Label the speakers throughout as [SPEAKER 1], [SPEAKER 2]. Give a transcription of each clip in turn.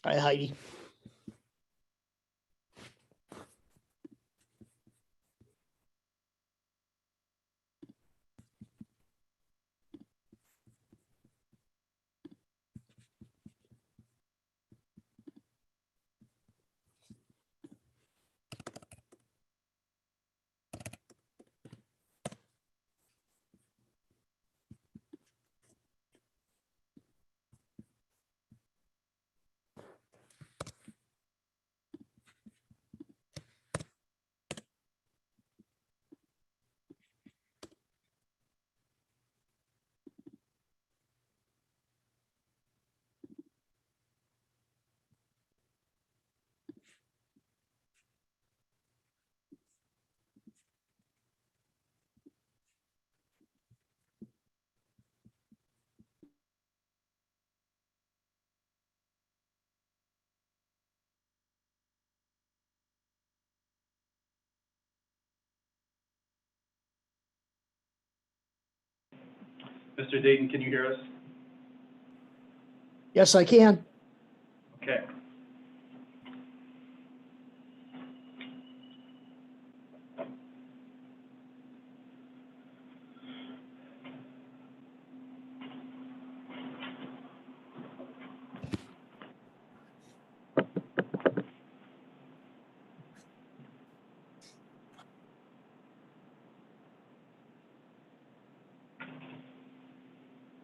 [SPEAKER 1] Hi, Heidi.
[SPEAKER 2] Mr. Dayton, can you hear us?
[SPEAKER 1] Yes, I can.
[SPEAKER 2] Okay.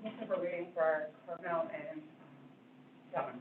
[SPEAKER 3] Looks like we're waiting for Carmel and Devin.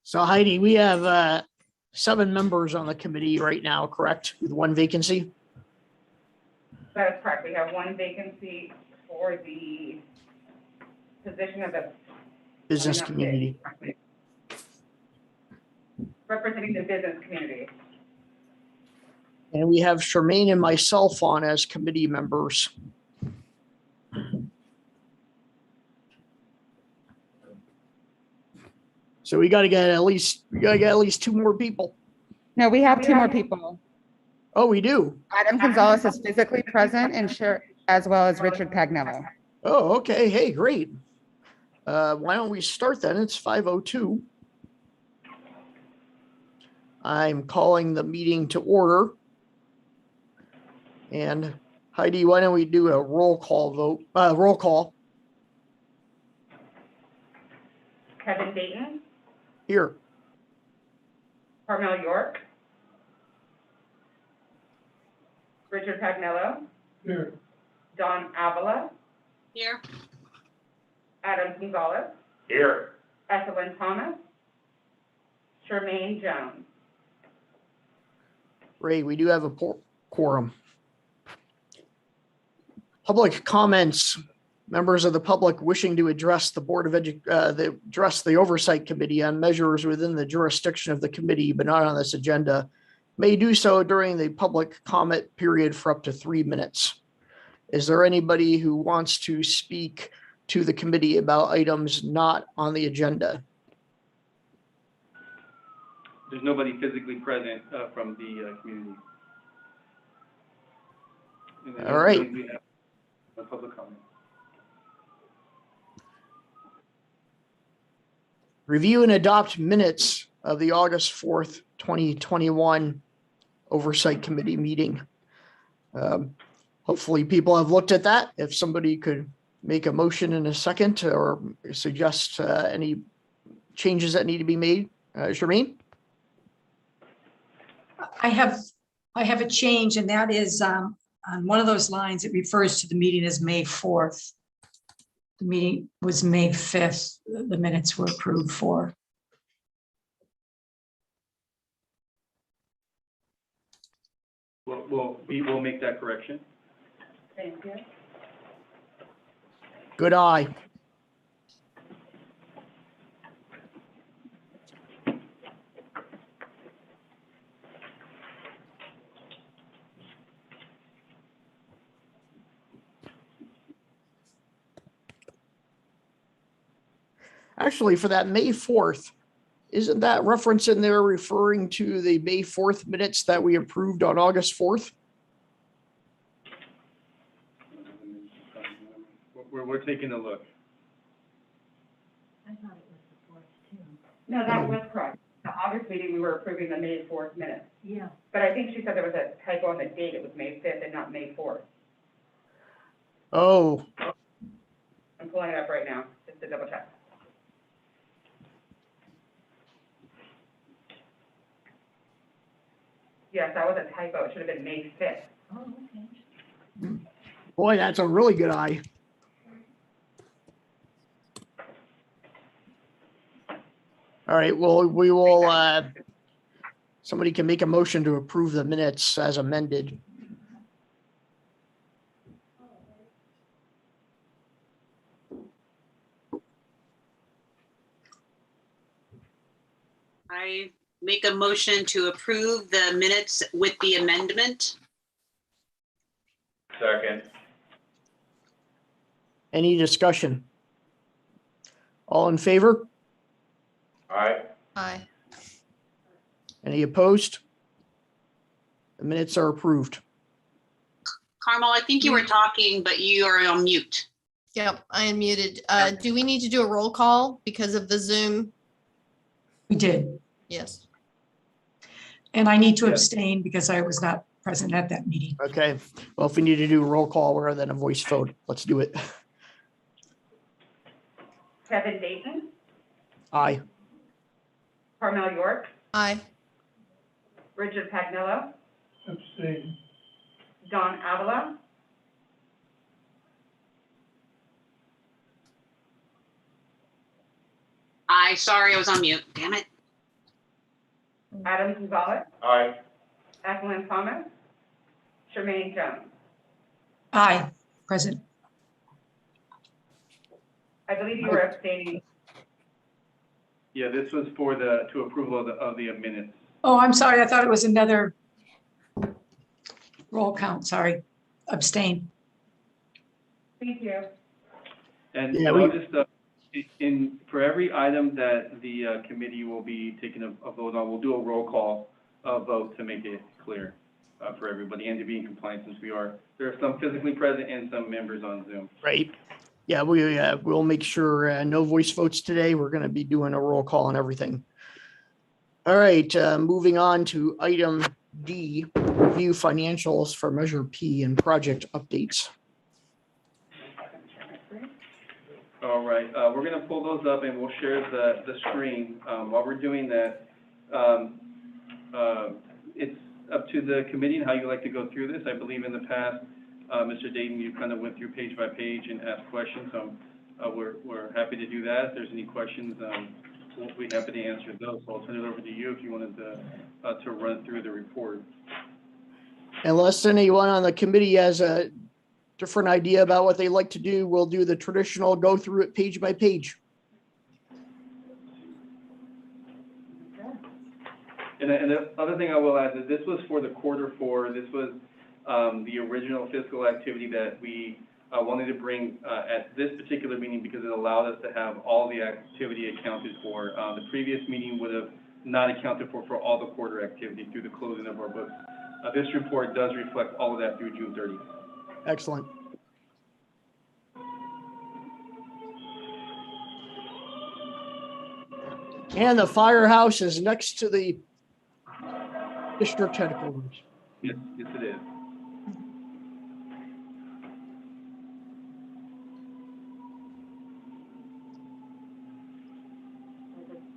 [SPEAKER 1] So Heidi, we have 7 members on the committee right now, correct? With 1 vacancy?
[SPEAKER 3] That is correct. We have 1 vacancy for the position of the.
[SPEAKER 1] Business community.
[SPEAKER 3] Representing the business community.
[SPEAKER 1] And we have Charmaine and myself on as committee members. So we gotta get at least 2 more people.
[SPEAKER 4] No, we have 2 more people.
[SPEAKER 1] Oh, we do?
[SPEAKER 4] Adam Gonzalez is physically present and as well as Richard Pagnello.
[SPEAKER 1] Oh, okay. Hey, great. Why don't we start then? It's 5:02. I'm calling the meeting to order. And Heidi, why don't we do a roll call?
[SPEAKER 3] Kevin Dayton,
[SPEAKER 1] Here.
[SPEAKER 3] Carmel York, Richard Pagnello.
[SPEAKER 2] Here.
[SPEAKER 3] Don Avila,
[SPEAKER 5] Here.
[SPEAKER 3] Adam Gonzalez,
[SPEAKER 2] Here.
[SPEAKER 3] Ethelyn Thomas, Charmaine Jones.
[SPEAKER 1] Ray, we do have a quorum. Public comments. Members of the public wishing to address the the Oversight Committee on measures within the jurisdiction of the committee, but not on this agenda, may do so during the public comment period for up to 3 minutes. Is there anybody who wants to speak to the committee about items not on the agenda?
[SPEAKER 2] There's nobody physically present from the community. And then
[SPEAKER 1] All right.
[SPEAKER 2] we have a public comment.
[SPEAKER 1] Review and adopt minutes of the August 4th, 2021 Oversight Committee meeting. Hopefully people have looked at that. If somebody could make a motion in a second or suggest any changes that need to be made. Charmaine?
[SPEAKER 6] I have a change, and that is on one of those lines, it refers to the meeting as May 4th. The meeting was May 5th. The minutes were approved for.
[SPEAKER 2] We'll make that correction.
[SPEAKER 3] Thank you.
[SPEAKER 1] Good eye. Actually, for that May 4th, isn't that reference in there referring to the May 4th minutes that we approved on August 4th?
[SPEAKER 2] We're taking a look.
[SPEAKER 3] No, that was correct. The August meeting, we were approving the May 4th minutes.
[SPEAKER 6] Yeah.
[SPEAKER 3] But I think she said there was a typo on the date. It was May 5th and not May 4th.
[SPEAKER 1] Oh,
[SPEAKER 3] I'm pulling it up right now, just to double check. Yes, that was a typo. It should have been May 5th.
[SPEAKER 6] Oh, okay.
[SPEAKER 1] boy, that's a really good eye. All right, well, we will, somebody can make a motion to approve the minutes as amended.
[SPEAKER 5] I make a motion to approve the minutes with the amendment.
[SPEAKER 2] Second.
[SPEAKER 1] Any discussion? All in favor?
[SPEAKER 2] Aye.
[SPEAKER 7] Aye.
[SPEAKER 1] Any opposed? The minutes are approved.
[SPEAKER 5] Carmel, I think you were talking, but you are on mute.
[SPEAKER 7] Yep, I am muted. Do we need to do a roll call because of the Zoom?
[SPEAKER 6] We did.
[SPEAKER 7] Yes.
[SPEAKER 6] And I need to
[SPEAKER 2] Yeah.
[SPEAKER 6] abstain because I was not present at that meeting.
[SPEAKER 1] Okay, well, if we need to do a roll call rather than a voice vote, let's do it.
[SPEAKER 3] Kevin Dayton,
[SPEAKER 1] Aye.
[SPEAKER 3] Carmel York,
[SPEAKER 7] Aye.
[SPEAKER 3] Richard Pagnello,
[SPEAKER 2] Abstain.
[SPEAKER 3] Don Avila,
[SPEAKER 5] Aye, sorry, I was on mute. Damn it.
[SPEAKER 3] Adam Gonzalez,
[SPEAKER 2] Aye.
[SPEAKER 3] Evelyn Thomas, Jermaine Jones.
[SPEAKER 6] Aye, present.
[SPEAKER 3] I believe you were abstaining.
[SPEAKER 2] Yeah, this was for to approval of the minutes.
[SPEAKER 6] Oh, I'm sorry. I thought it was another roll count. Sorry. Abstain.
[SPEAKER 3] Thank you.
[SPEAKER 2] And
[SPEAKER 1] Yeah,
[SPEAKER 2] I'll just, for every item that the committee will be taking a vote on, we'll do a roll call vote to make it clear for everybody and to be in compliance since there are some physically present and some members on Zoom.
[SPEAKER 1] Right. Yeah, we'll make sure no voice votes today. We're going to be doing a roll call and everything. All right, moving on to item D, review financials for Measure P and project updates.
[SPEAKER 2] All right, we're going to pull those up and we'll share the screen. While we're doing that, it's up to the committee and how you like to go through this. I believe in the past, Mr. Dayton, you kind of went through page by page and asked questions. So we're happy to do that. If there's any questions, we'll be happy to answer those. So I'll turn it over to you if you wanted to run through the report.
[SPEAKER 1] Unless anyone on the committee has a different idea about what they like to do, we'll do the traditional go through it page by page.
[SPEAKER 2] And the other thing I will add is this was for the Q4. This was the original fiscal activity that we wanted to bring at this particular meeting because it allowed us to have all the activity accounted for. The previous meeting would have not accounted for all the quarter activity through the closing of our books. This report does reflect all of that through June 30th.
[SPEAKER 1] Excellent. And the firehouse is next to the district headquarters.
[SPEAKER 2] Yes, it is.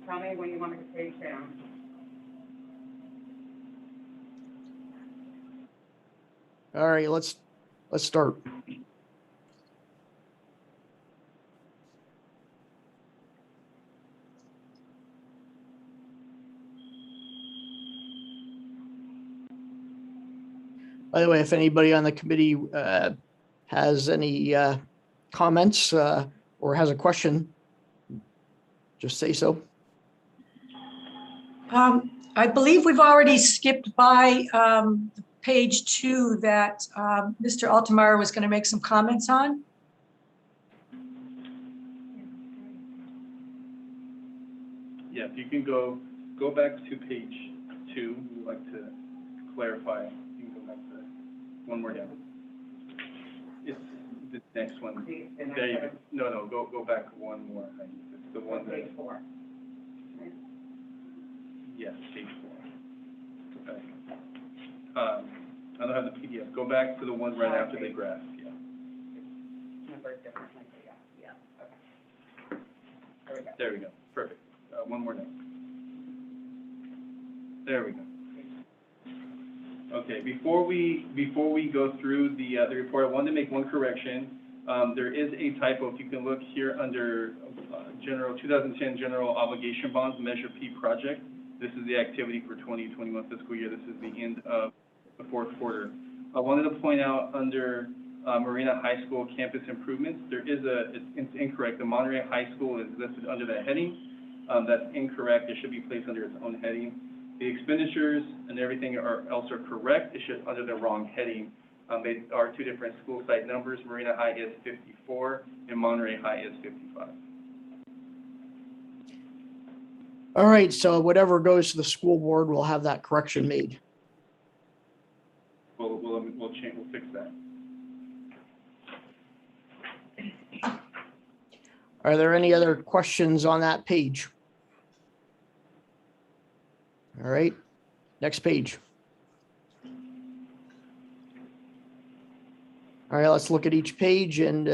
[SPEAKER 3] Tell me when you want to page down.
[SPEAKER 1] All right, let's start. By the way, if anybody on the committee has any comments or has a question, just say so.
[SPEAKER 6] I believe we've already skipped by page 2 that Mr. Altemeyer was going to make some comments on.
[SPEAKER 2] Yeah, if you can go back to page 2, we'd like to clarify. You can go back to one more down. It's the next one. There you go. No, go back one more. It's the one that.
[SPEAKER 3] Page 4.
[SPEAKER 2] Yes, page 4. Go back. I don't have the PDF. Go back to the one right after the graph. Yeah.
[SPEAKER 3] Numbered differently, yeah. Okay. There we go.
[SPEAKER 2] There we go. Perfect. One more down. There we go. Okay. Before we go through the report, I wanted to make one correction. There is a typo. If you can look here under 2010 General Obligation Bonds, Measure P project. This is the activity for 2021 fiscal year. This is the end of the Q4. I wanted to point out under Marina High School campus improvements, it's incorrect. The Monterey High School is listed under that heading. That's incorrect. It should be placed under its own heading. The expenditures and everything else are correct. It should under the wrong heading. They are two different school site numbers. Marina High is 54 and Monterey High is 55.
[SPEAKER 1] All right, so whatever goes to the school board, we'll have that correction made.
[SPEAKER 2] We'll change. We'll fix that.
[SPEAKER 1] Are there any other questions on that page? All right, next page. All right, let's look at each page and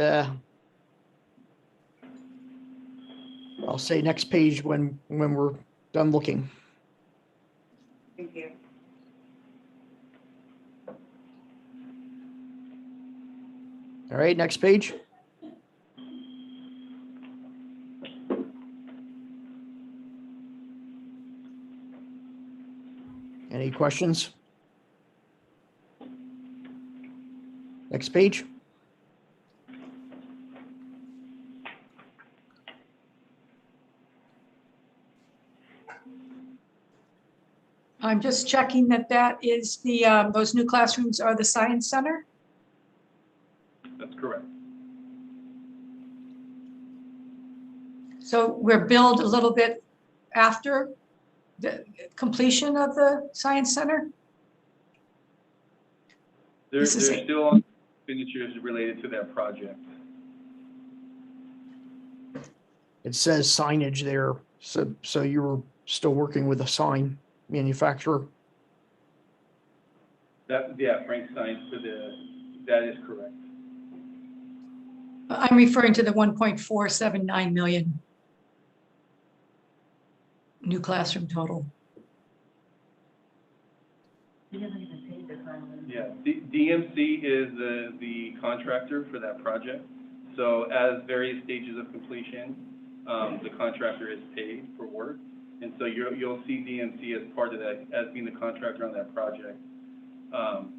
[SPEAKER 1] I'll say next page when we're done looking.
[SPEAKER 3] Thank you.
[SPEAKER 1] All right, next page. questions? Next page.
[SPEAKER 6] I'm just checking that that is the, those new classrooms are the Science Center.
[SPEAKER 2] That's correct.
[SPEAKER 6] So we're billed a little bit after the completion of the Science Center?
[SPEAKER 2] There's
[SPEAKER 6] This is it.
[SPEAKER 2] still expenditures related to that project.
[SPEAKER 1] It says signage there. So you were still working with a sign manufacturer.
[SPEAKER 2] Yeah, Frank signed for that is correct.
[SPEAKER 6] I'm referring to the 1.479 million new classroom total.
[SPEAKER 2] Yeah, DMC is the contractor for that project. So as various stages of completion, the contractor is paid for work. And so you'll see DMC as part of that, as being the contractor on that project.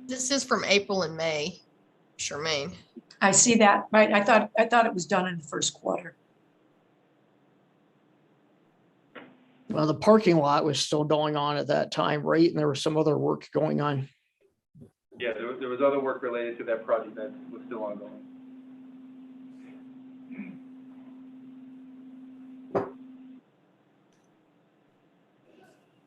[SPEAKER 7] This is from April and May, Charmaine.
[SPEAKER 6] I see that, right? I thought it was done in the first quarter.
[SPEAKER 1] Well, the parking lot was still going on at that time, right? And there was some other work going on.
[SPEAKER 2] Yeah, there was other work related to that project that was still ongoing.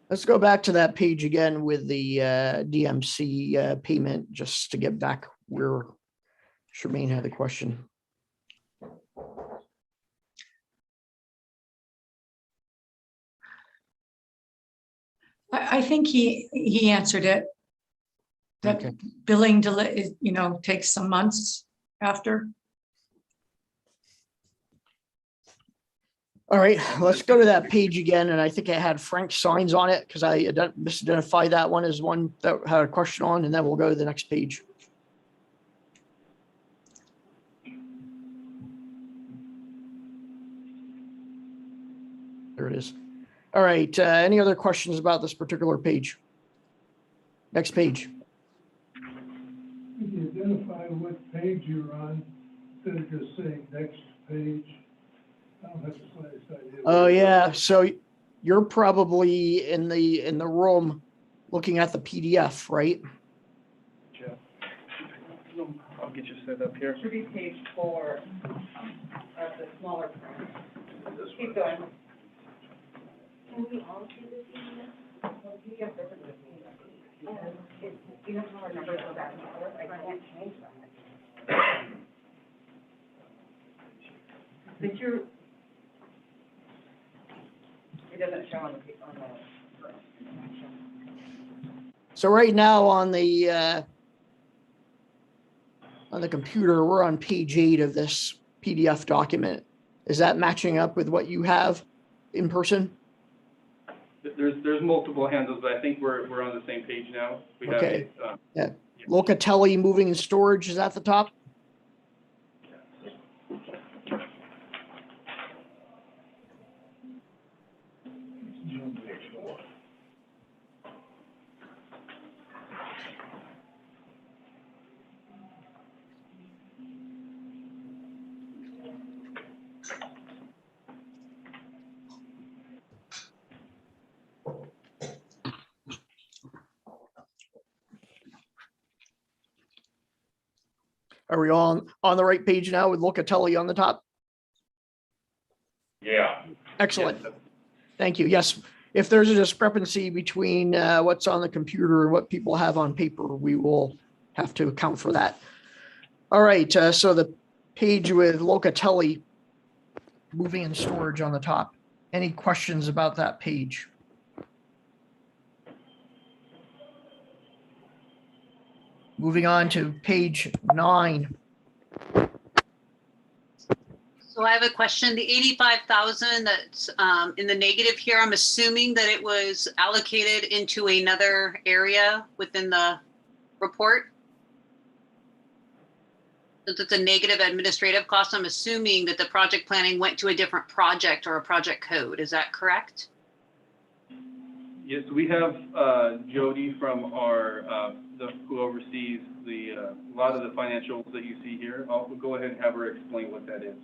[SPEAKER 1] Let's go back to that page again with the DMC payment, just to get back where Charmaine had the question.
[SPEAKER 6] I think he answered it. That
[SPEAKER 1] Okay.
[SPEAKER 6] billing delay, takes some months after.
[SPEAKER 1] All right, let's go to that page again. And I think I had Frank's signs on it because I misidentified that one as one that had a question on, and then we'll go to the next page. There it is. All right, any other questions about this particular page? Next page.
[SPEAKER 8] Could you identify what page you're on, instead of just saying next page? I don't have the slightest idea.
[SPEAKER 1] Oh, yeah, so you're probably in the room looking at the PDF, right?
[SPEAKER 2] Jeff, I'll get you set up here.
[SPEAKER 3] Should be page 4 of the smaller print. Keep going. Can we all see this PDF? Well, PDF doesn't look PDF. You know how our numbers go back and forth? I can't change that. But it doesn't show on the.
[SPEAKER 1] So right now on the computer, we're on page 8 of this PDF document. Is that matching up with what you have in person?
[SPEAKER 2] There's multiple handles, but I think we're on the same page now. We have
[SPEAKER 1] Okay.
[SPEAKER 2] it,
[SPEAKER 1] Locatelli moving and storage is at the top. Are we all on the right page now with Locatelli on the top?
[SPEAKER 9] Yeah.
[SPEAKER 1] Excellent.
[SPEAKER 2] Yes.
[SPEAKER 1] Thank you. Yes, if there's a discrepancy between what's on the computer and what people have on paper, we will have to account for that. All right, so the page with Locatelli moving and storage on the top. Any questions about that page? Moving on to page 9.
[SPEAKER 5] So I have a question. The 85,000 that's in the negative here, I'm assuming that it was allocated into another area within the report. Since it's a negative administrative cost, I'm assuming that the project planning went to a different project or a project code. Is that correct?
[SPEAKER 2] Yes, we have Jody from our, who oversees a lot of the financials that you see here. I'll go ahead and have her explain what that is.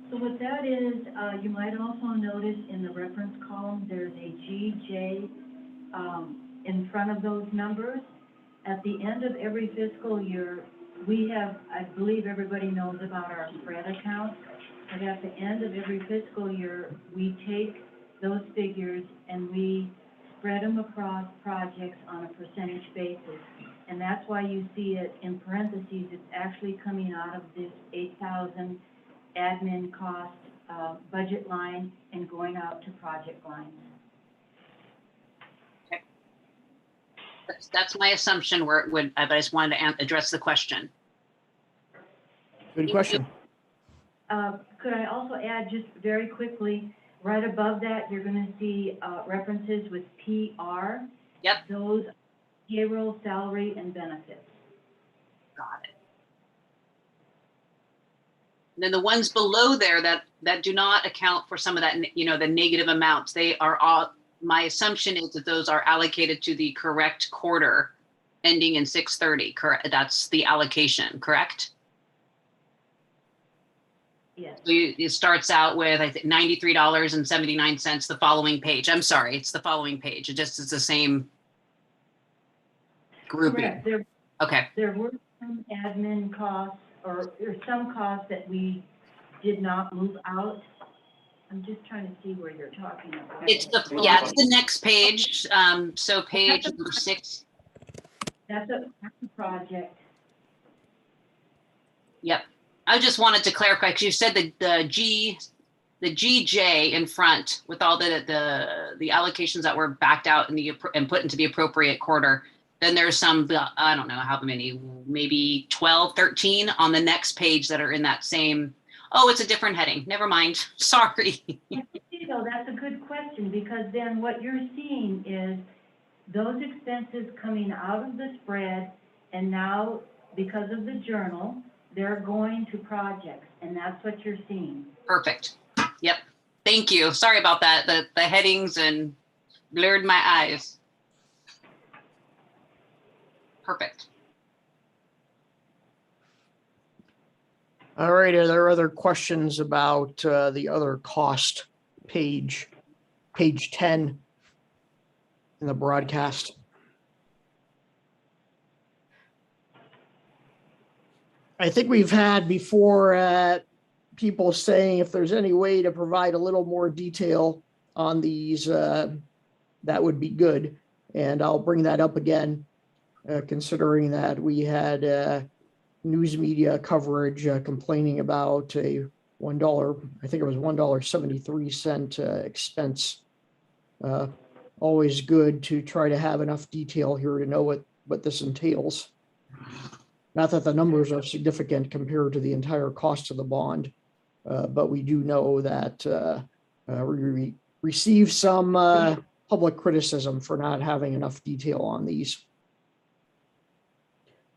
[SPEAKER 3] So what that is, you might also notice in the reference column, there's a GJ in front of those numbers. At the end of every fiscal year, we have, I believe everybody knows about our spread account, but at the end of every fiscal year, we take those figures and we spread them across projects on a percentage basis. And that's why you see it in parentheses, it's actually coming out of this 8,000 admin cost budget line and going out to project lines.
[SPEAKER 5] That's my assumption where it would, but I just wanted to address the question.
[SPEAKER 1] Good question.
[SPEAKER 3] Could I also add just very quickly, right above that, you're going to see references with PR.
[SPEAKER 5] Yep.
[SPEAKER 3] Those payroll, salary, and benefits.
[SPEAKER 5] Got it. And then the ones below there that do not account for some of that, the negative amounts, they are all, my assumption is that those are allocated to the correct quarter ending in 6/30, correct? That's the allocation, correct?
[SPEAKER 3] Yes.
[SPEAKER 5] So it starts out with, I think, $93.79 the following page. I'm sorry, it's the following page. It just is the same grouping.
[SPEAKER 3] Correct.
[SPEAKER 5] Okay.
[SPEAKER 3] There were some admin costs or some costs that we did not move out. I'm just trying to see where you're talking about.
[SPEAKER 5] It's the next page. So page number 6.
[SPEAKER 3] That's a project.
[SPEAKER 5] Yep. I just wanted to clarify because you said that the GJ in front with all the allocations that were backed out and put into the appropriate quarter. Then there's some, I don't know how many, maybe 12, 13 on the next page that are in that same. Oh, it's a different heading. Never mind. Sorry.
[SPEAKER 3] So that's a good question, because then what you're seeing is those expenses coming out of the spread, and now because of the journal, they're going to projects, and that's what you're seeing.
[SPEAKER 5] Perfect. Yep. Thank you. Sorry about that. The headings and blurred my eyes. Perfect.
[SPEAKER 1] All right, are there other questions about the other cost page 10 in the broadcast? I think we've had before people saying if there's any way to provide a little more detail on these, that would be good. And I'll bring that up again, considering that we had news media coverage complaining about a $1, I think it was $1.73 expense. Always good to try to have enough detail here to know what this entails. Not that the numbers are significant compared to the entire cost of the bond, but we do know that we receive some public criticism for not having enough detail on these.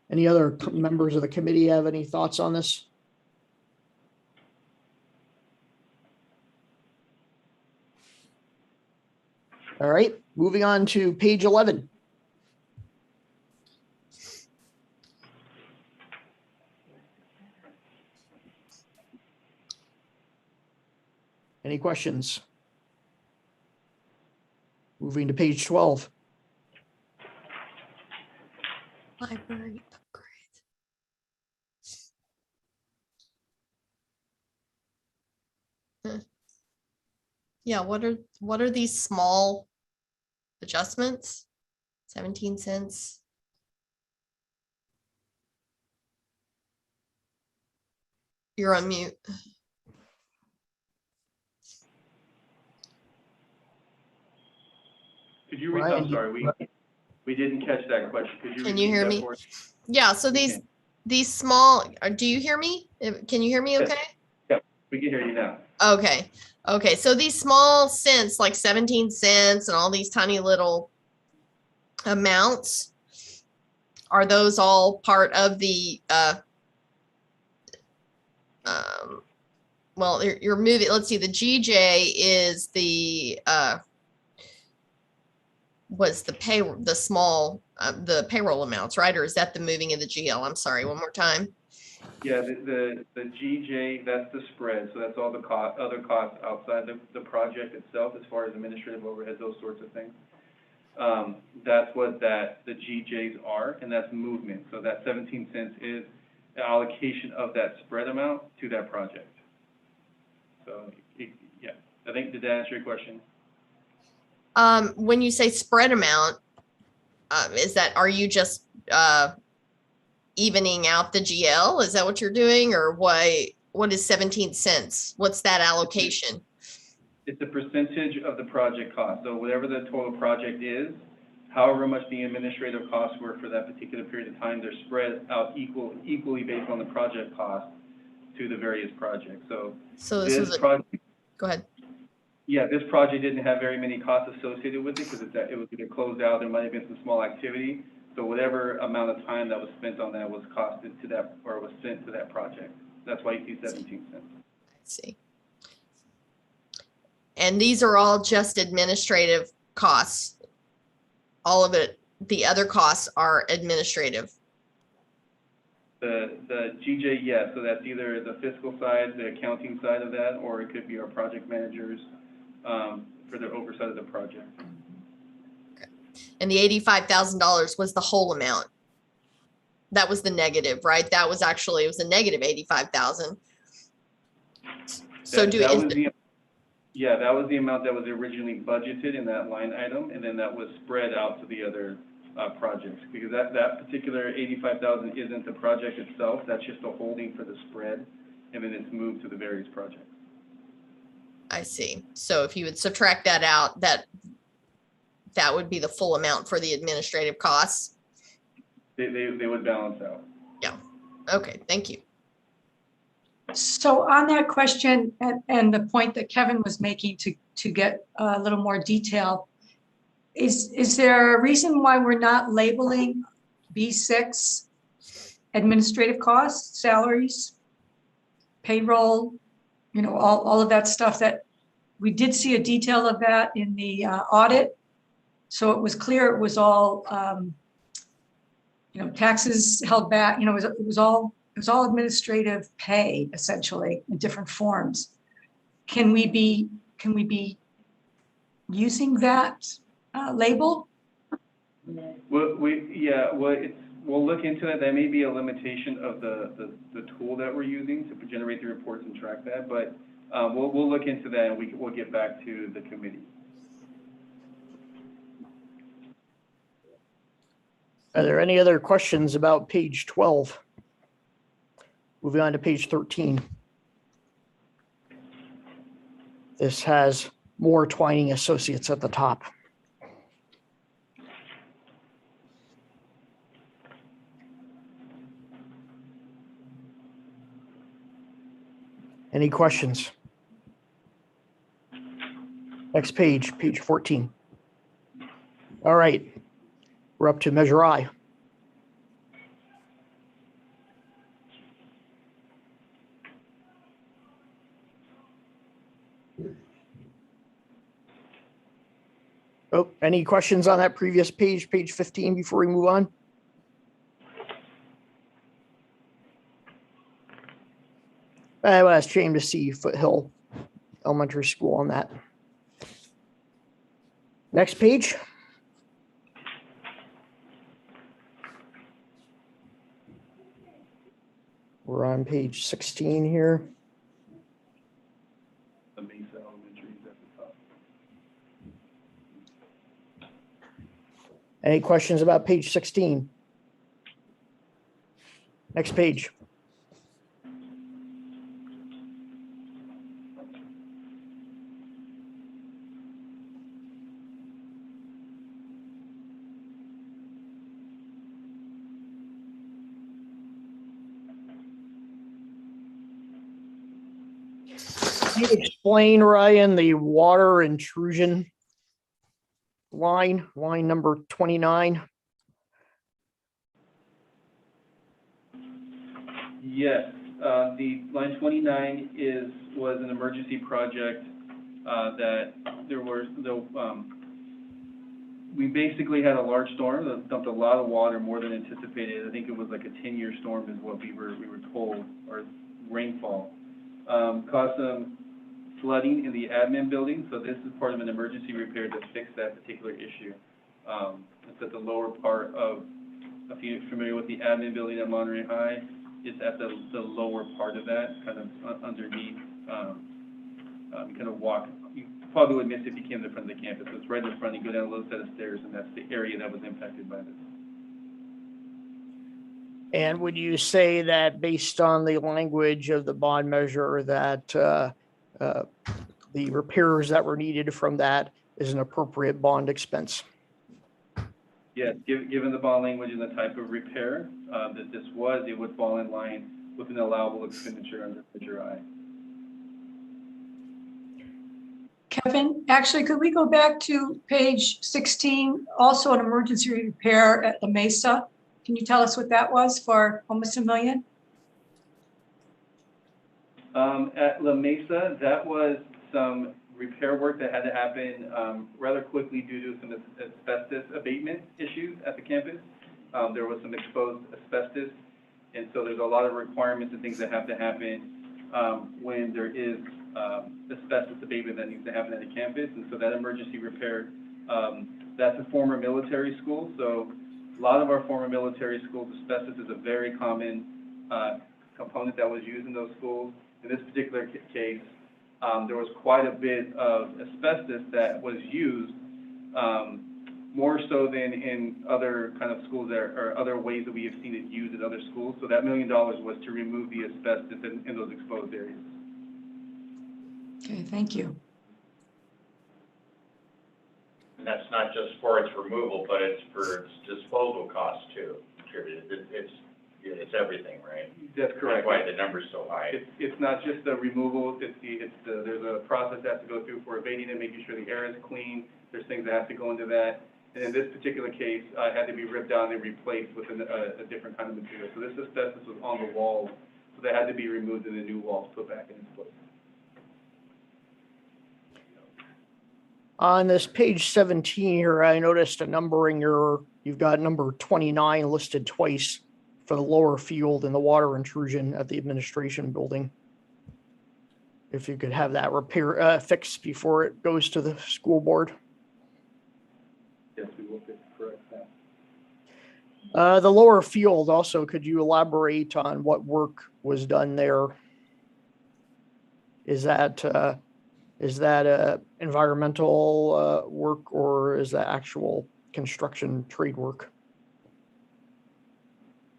[SPEAKER 1] Any other members of the committee have any thoughts on this? All right, moving on to page 11. Any questions? Moving to page 12.
[SPEAKER 7] Library upgrade. Yeah, what are these small adjustments? 17 cents. You're on mute.
[SPEAKER 2] Could you read? I'm sorry, we didn't catch that question. Could you?
[SPEAKER 7] Can you
[SPEAKER 2] repeat
[SPEAKER 7] hear
[SPEAKER 2] that
[SPEAKER 7] me?
[SPEAKER 2] for us?
[SPEAKER 7] Yeah, so these small, do you hear me? Can you hear me okay?
[SPEAKER 2] Yeah, we can hear you now.
[SPEAKER 7] Okay. Okay. So these small cents, like 17 cents and all these tiny little amounts, are those all part of the, well, you're moving, let's see, the GJ is the, was the small, the payroll amounts, right? Or is that the moving of the GL? I'm sorry, one more time.
[SPEAKER 2] Yeah, the GJ, that's the spread, so that's all the other costs outside the project itself, as far as administrative overhead, those sorts of things. That's what the GJs are, and that's movement. So that 17 cents is the allocation of that spread amount to that project. So, yeah, I think, did that answer your question?
[SPEAKER 7] When you say spread amount, are you just evening out the GL? Is that what you're doing, or what is 17 cents? What's that allocation?
[SPEAKER 2] It's a percentage of the project cost. So whatever the total project is, however much the administrative costs were for that particular period of time, they're spread out equally based on the project cost to the various projects. So
[SPEAKER 7] this was
[SPEAKER 2] project,
[SPEAKER 7] go ahead.
[SPEAKER 2] Yeah, this project didn't have very many costs associated with it because it was either closed out, there might have been some small activity. So whatever amount of time that was spent on that was costed to that, or was sent to that project. That's why you see 17 cents.
[SPEAKER 7] I see. And these are all just administrative costs. All of it, the other costs are administrative.
[SPEAKER 2] The GJ, yes, so that's either the fiscal side, the accounting side of that, or it could be our project managers for the oversight of the project.
[SPEAKER 7] Okay. And the $85,000 was the whole amount. That was the negative, right? That was actually, it was a negative 85,000. So
[SPEAKER 2] that was the amount that was originally budgeted in that line item, and then that was spread out to the other projects, because that particular 85,000 isn't the project itself. That's just a holding for the spread, and then it's moved to the various projects.
[SPEAKER 7] I see. So if you would subtract that out, that would be the full amount for the administrative costs.
[SPEAKER 2] They would balance out.
[SPEAKER 7] Yeah. Okay. Thank you.
[SPEAKER 6] So on that question and the point that Kevin was making to get a little more detail, is there a reason why we're not labeling B6 administrative costs, salaries, payroll, all of that stuff? That we did see a detail of that in the audit. So it was clear it was all, taxes held back, it was all administrative pay, essentially, in different forms. Can we be using that label?
[SPEAKER 2] Well, we'll look into it. That may be a limitation of the tool that we're using to generate the reports and track that, but we'll look into that, and we'll get back to the committee.
[SPEAKER 1] Are there any other questions about page 12? Moving on to page 13. This has more Twining Associates at the top. Any questions? Next page, page 14. All right, we're up to Measure I. Oh, any questions on that previous page, page 15, before we move on? I was ashamed to see Foothill Elementary School on that. Next page. We're on page 16 here.
[SPEAKER 2] The Mesa Elementary is at the top.
[SPEAKER 1] Any questions about page 16? Next page. Can you explain, Ryan, the water intrusion line number 29?
[SPEAKER 2] Yes, the line 29 was an emergency project that there were We basically had a large storm that dumped a lot of water, more than anticipated. I think it was like a 10-year storm is what we were told, or rainfall. Caused some flooding in the admin building, so this is part of an emergency repair to fix that particular issue. It's at the lower part of, if you're familiar with the admin building at Monterey High, it's at the lower part of that, kind of underneath. You kind of walk, you probably would miss if you came to the front of the campus. It's right in the front, you go down a little set of stairs, and that's the area that was impacted by this.
[SPEAKER 1] And would you say that based on the language of the bond measure that the repairs that were needed from that is an appropriate bond expense?
[SPEAKER 2] Yes, given the bond language and the type of repair that this was, it would fall in line with an allowable expenditure under Measure I.
[SPEAKER 6] Kevin, actually, could we go back to page 16, also an emergency repair at La Mesa? Can you tell us what that was for almost $1 million?
[SPEAKER 2] At La Mesa, that was some repair work that had to happen rather quickly due to some asbestos abatement issues at the campus. There was some exposed asbestos, and so there's a lot of requirements and things that have to happen when there is asbestos abatement that needs to happen at a campus. And so that emergency repair, that's a former military school, so a lot of our former military schools, asbestos is a very common component that was used in those schools. In this particular case, there was quite a bit of asbestos that was used, more so than in other kind of schools or other ways that we have seen it used in other schools. So that $1 million was to remove the asbestos in those exposed areas.
[SPEAKER 6] Okay, thank you.
[SPEAKER 9] And that's not just for its removal, but it's for its disposal costs too, contributed. It's everything, right?
[SPEAKER 2] That's correct.
[SPEAKER 9] That's why the number's so high.
[SPEAKER 2] It's not just the removal, there's a process that has to go through for abating it, making sure the air is clean. There's things that have to go into that. And in this particular case, it had to be ripped down and replaced with a different kind of material. So this asbestos was on the walls, so they had to be removed and the new walls put back in place.
[SPEAKER 1] On this page 17 here, I noticed a numbering error. You've got number 29 listed twice for the lower field and the water intrusion at the administration building. If you could have that repair fixed before it goes to the school board.
[SPEAKER 2] Yes, we will correct that.
[SPEAKER 1] The lower field also, could you elaborate on what work was done there? Is that environmental work, or is that actual construction trade work?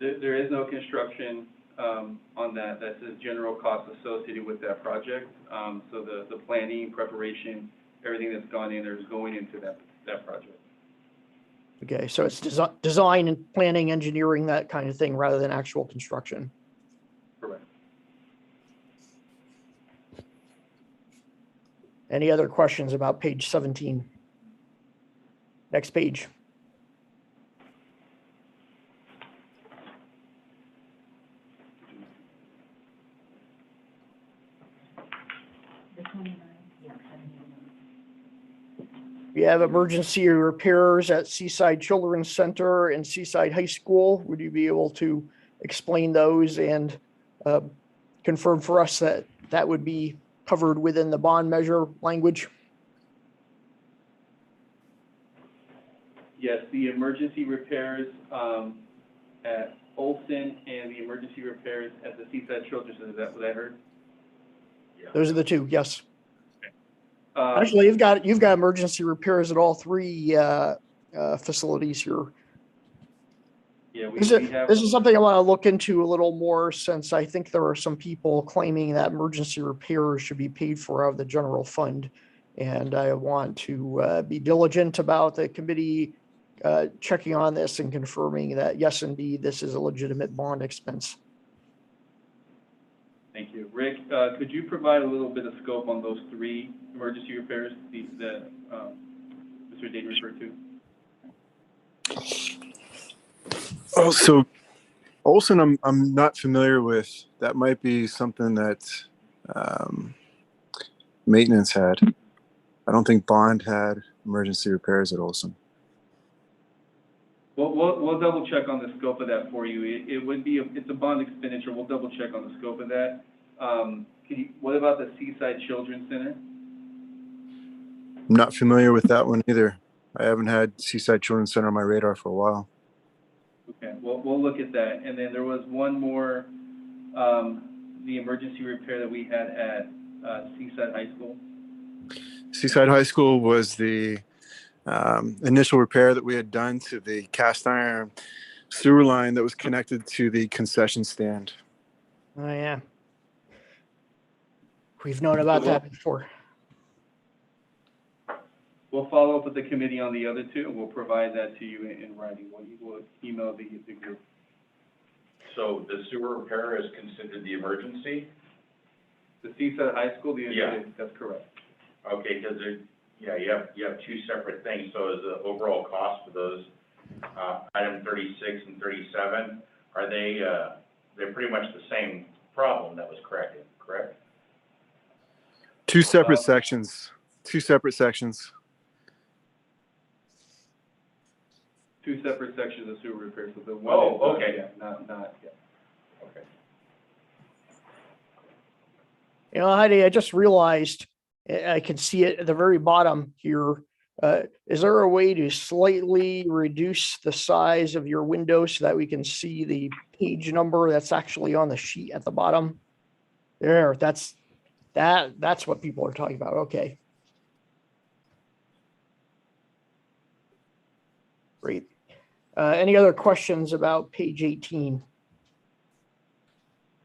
[SPEAKER 2] There is no construction on that. That's the general cost associated with that project. So the planning, preparation, everything that's gone in there is going into that project.
[SPEAKER 1] Okay, so it's design and planning, engineering, that kind of thing, rather than actual construction.
[SPEAKER 2] Correct.
[SPEAKER 1] Any other questions about page 17? Next page. We have emergency repairs at Seaside Children's Center and Seaside High School. Would you be able to explain those and confirm for us that that would be covered within the bond measure language?
[SPEAKER 2] Yes, the emergency repairs at Olson and the emergency repairs at the Seaside Children's Center. Is that what I heard?
[SPEAKER 9] Yeah.
[SPEAKER 1] Those are the two, yes. Actually, you've got emergency repairs at all three facilities here.
[SPEAKER 2] Yeah,
[SPEAKER 1] This is something I want to look into a little more, since I think there are some people claiming that emergency repairs should be paid for out of the general fund. And I want to be diligent about the committee checking on this and confirming that, yes, indeed, this is a legitimate bond expense.
[SPEAKER 2] Thank you. Rick, could you provide a little bit of scope on those three emergency repairs that Mr. Dayton referred to?
[SPEAKER 10] Oh, so Olson, I'm not familiar with. That might be something that maintenance had. I don't think bond had emergency repairs at Olson.
[SPEAKER 2] We'll double check on the scope of that for you. It would be, it's a bond expenditure. We'll double check on the scope of that. What about the Seaside Children's Center?
[SPEAKER 10] I'm not familiar with that one either. I haven't had Seaside Children's Center on my radar for a while.
[SPEAKER 2] Okay, we'll look at that. And then there was one more, the emergency repair that we had at Seaside High School.
[SPEAKER 10] Seaside High School was the initial repair that we had done to the cast iron sewer line that was connected to the concession stand.
[SPEAKER 1] Oh, yeah. We've known about that before.
[SPEAKER 2] We'll follow up with the committee on the other two, and we'll provide that to you in writing. We'll email the group.
[SPEAKER 9] So the sewer repair is considered the emergency?
[SPEAKER 2] The Seaside High School,
[SPEAKER 9] Yeah.
[SPEAKER 2] That's correct.
[SPEAKER 9] Okay, because you have two separate things. So is the overall cost for those, item 36 and 37, are they, they're pretty much the same problem that was corrected, correct?
[SPEAKER 10] Two separate sections. Two separate sections.
[SPEAKER 2] Two separate sections of sewer repair, so the one.
[SPEAKER 9] Oh, okay.
[SPEAKER 2] Yeah, not, yeah.
[SPEAKER 9] Okay.
[SPEAKER 1] You know, Heidi, I just realized, I can see it at the very bottom here. Is there a way to slightly reduce the size of your window so that we can see the page number that's actually on the sheet at the bottom? There, that's what people are talking about. Okay. Great. Any other questions about page 18?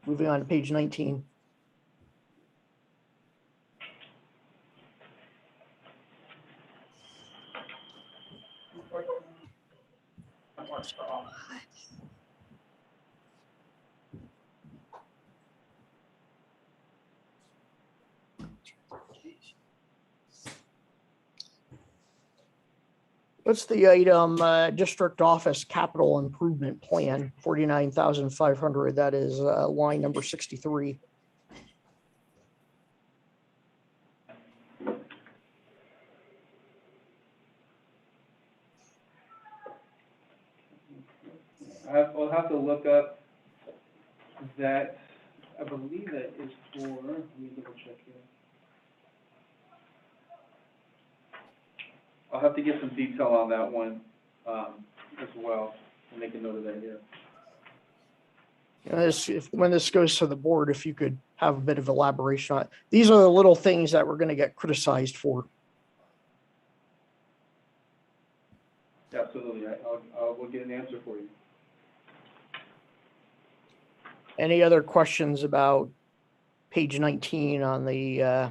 [SPEAKER 1] Moving on to page 19. What's the item, district office capital improvement plan, 49,500, that is line number 63.
[SPEAKER 2] We'll have to look up that. I believe that is for, let me double check here. I'll have to get some detail on that one, as well, and make a note of that here.
[SPEAKER 1] When this goes to the board, if you could have a bit of elaboration on it. These are the little things that we're going to get criticized for.
[SPEAKER 2] Absolutely, we'll get an answer for you.
[SPEAKER 1] Any other questions about page 19 on the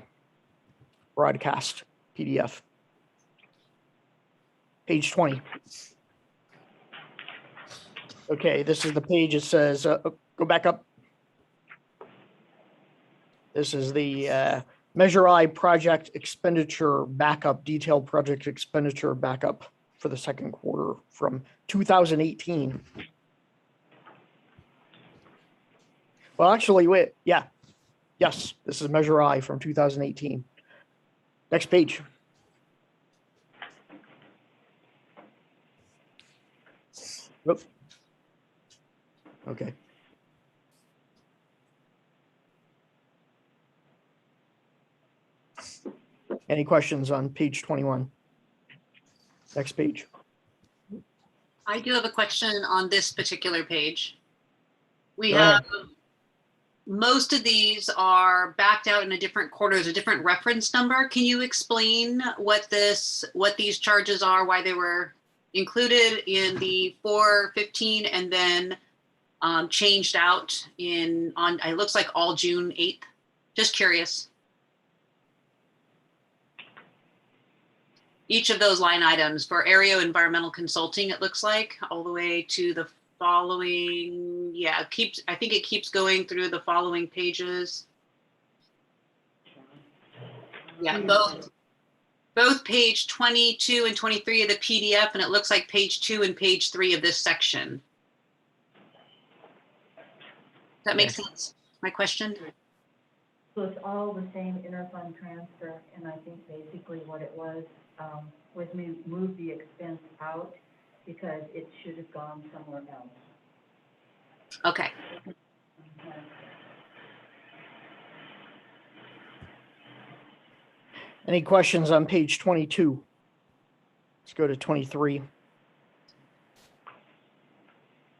[SPEAKER 1] broadcast PDF? Page 20. Okay, this is the page that says, go back up. This is the Measure I project expenditure backup, detailed project expenditure backup for the second quarter from 2018. Well, actually, wait, yeah. Yes, this is Measure I from 2018. Next page. Oop. Okay. Any questions on page 21? Next page.
[SPEAKER 5] I do have a question on this particular page. We
[SPEAKER 1] Go ahead.
[SPEAKER 5] have, most of these are backed out in a different quarter, there's a different reference number. Can you explain what these charges are, why they were included in the 415 and then changed out on it looks like all June 8th? Just curious. Each of those line items for Aereo Environmental Consulting, it looks like, all the way to the following, yeah, I think it keeps going through the following pages. Yeah, both page 22 and 23 of the PDF, and it looks like page 2 and page 3 of this section. Does that make sense? My question?
[SPEAKER 3] So it's all the same interfund transfer, and I think basically what it was we moved the expense out because it should have gone somewhere else.
[SPEAKER 5] Okay.
[SPEAKER 1] Any questions on page 22? Let's go to 23.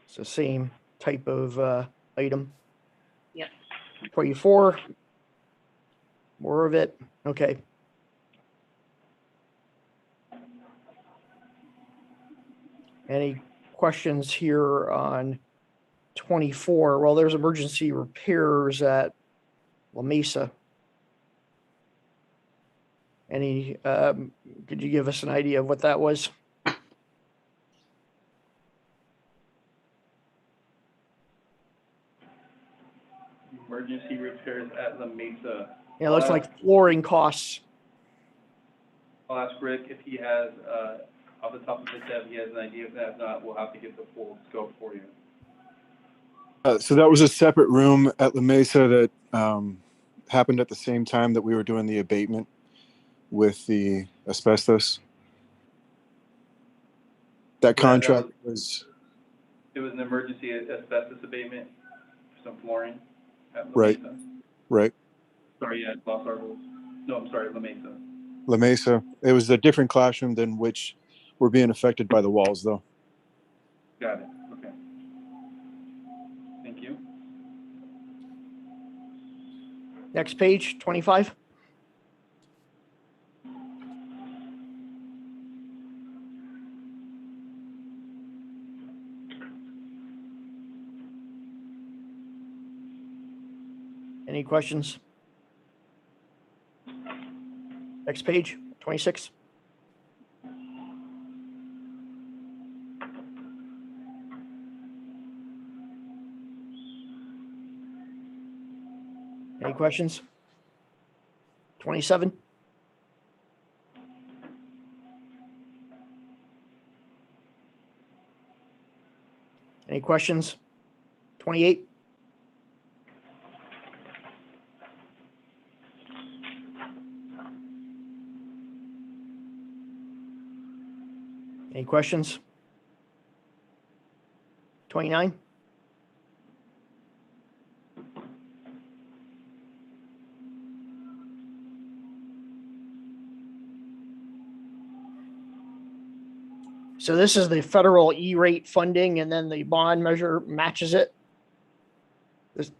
[SPEAKER 1] It's the same type of item.
[SPEAKER 5] Yep.
[SPEAKER 1] 24. More of it. Okay. Any questions here on 24? Well, there's emergency repairs at La Mesa. Any, could you give us an idea of what that was?
[SPEAKER 2] Emergency repairs at La Mesa.
[SPEAKER 1] Yeah, it looks like flooring costs.
[SPEAKER 2] I'll ask Rick if he has, off the top of his head, he has an idea. If not, we'll have to get the full scope for you.
[SPEAKER 10] So that was a separate room at La Mesa that happened at the same time that we were doing the abatement with the asbestos. That contract was
[SPEAKER 2] It was an emergency asbestos abatement for some flooring at La
[SPEAKER 10] right,
[SPEAKER 2] Mesa.
[SPEAKER 10] right.
[SPEAKER 2] Sorry, at Los Arbos. No, I'm sorry, La Mesa.
[SPEAKER 10] La Mesa. It was a different classroom than which were being affected by the walls, though.
[SPEAKER 2] Got it. Okay. Thank you.
[SPEAKER 1] Next page, 25. Any questions? Next page, 26. Any questions? 27. Any questions? 28. Any questions? 29. So this is the federal E-rate funding, and then the bond measure matches it. This,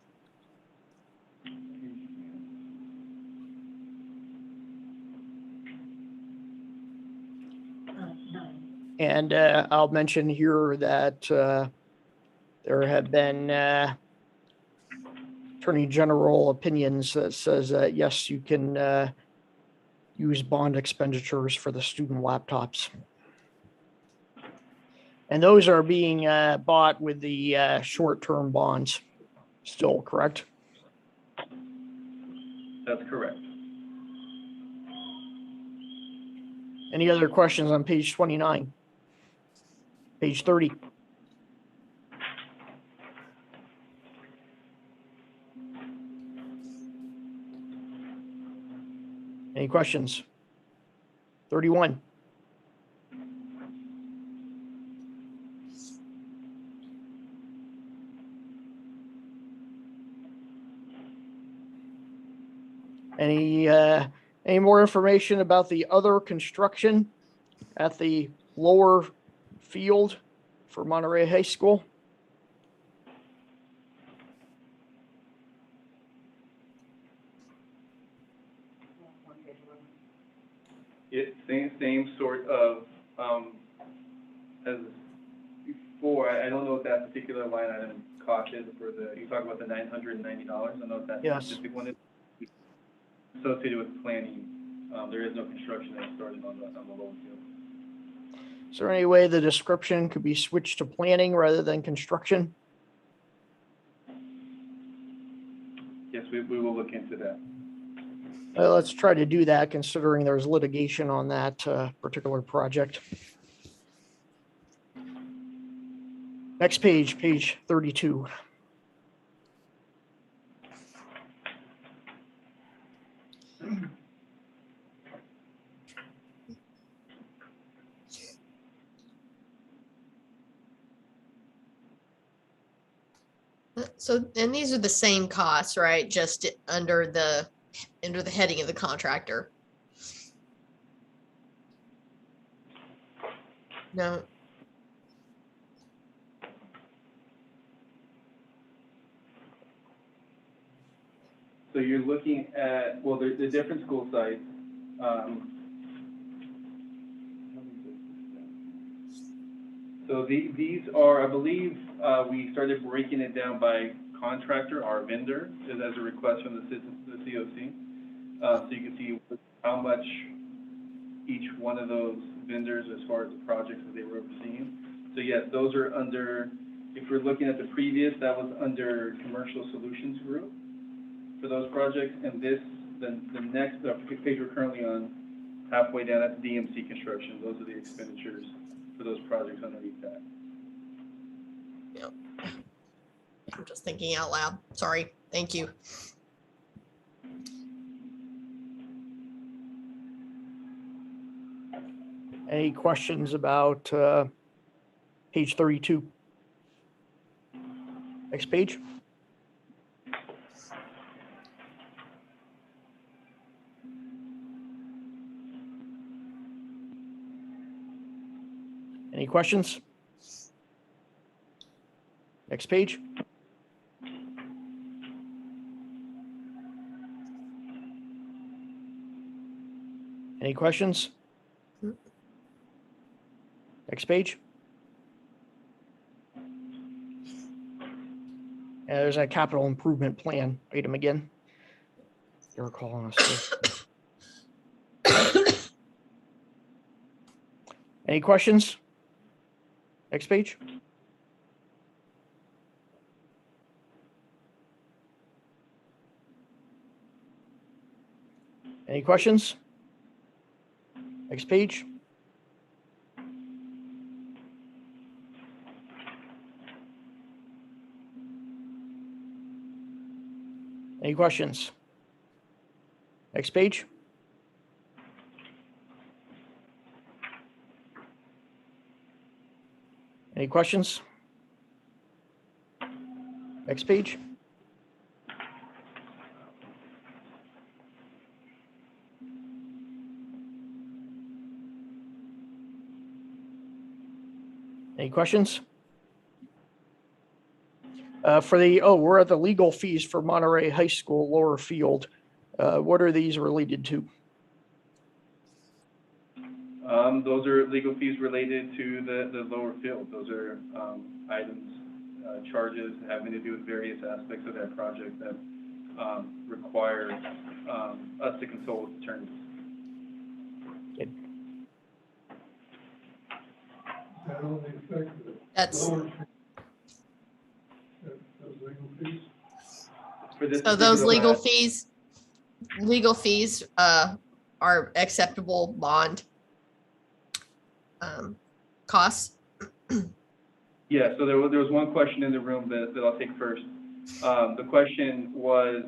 [SPEAKER 1] and I'll mention here that there have been Attorney General opinions that says that yes, you can use bond expenditures for the student laptops. And those are being bought with the short-term bonds still, correct?
[SPEAKER 2] That's correct.
[SPEAKER 1] Any other questions on page 29? Page 30. Any questions? 31. Any more information about the other construction at the lower field for Monterey High School?
[SPEAKER 2] It same sort of as before. I don't know if that particular line item cost is for the. You talk about the $990. I don't know if that
[SPEAKER 1] Yes.
[SPEAKER 2] specific one is associated with planning. There is no construction that started on the lower field.
[SPEAKER 1] Is there any way the description could be switched to planning rather than construction?
[SPEAKER 2] Yes, we will look into that.
[SPEAKER 1] Well, let's try to do that considering there's litigation on that particular project. Next page, page 32.
[SPEAKER 7] So, and these are the same costs, right? Just under the heading of the contractor. No.
[SPEAKER 2] So you're looking at, well, the different school sites. So these are, I believe, we started breaking it down by contractor, our vendor, is as a request from the COC. So you can see how much each one of those vendors, as far as the projects that they were overseeing. So yes, those are under, if we're looking at the previous, that was under Commercial Solutions Group for those projects. And this, the next page we're currently on, halfway down, that's DMC Construction. Those are the expenditures for those projects underneath that.
[SPEAKER 7] Yep. I'm just thinking out loud. Sorry. Thank you.
[SPEAKER 1] Any questions about page 32? Next page. Any questions? Next page. Any questions? Next page. There's a capital improvement plan item again. You're calling us. Any questions? Next page. Any questions? Next page. Any questions? Next page. Any questions? Next page. Any questions? We're at the legal fees for Monterey High School lower field. What are these related to?
[SPEAKER 2] Those are legal fees related to the lower field. Those are items, charges having to do with various aspects of that project that require us to consult with attorneys.
[SPEAKER 1] Good.
[SPEAKER 8] That only affects the
[SPEAKER 7] That's
[SPEAKER 8] lower. Those legal fees?
[SPEAKER 2] For this
[SPEAKER 7] so those
[SPEAKER 2] particular-
[SPEAKER 7] legal fees are acceptable bond costs.
[SPEAKER 2] Yeah, so there was one question in the room that I'll take first. The question was,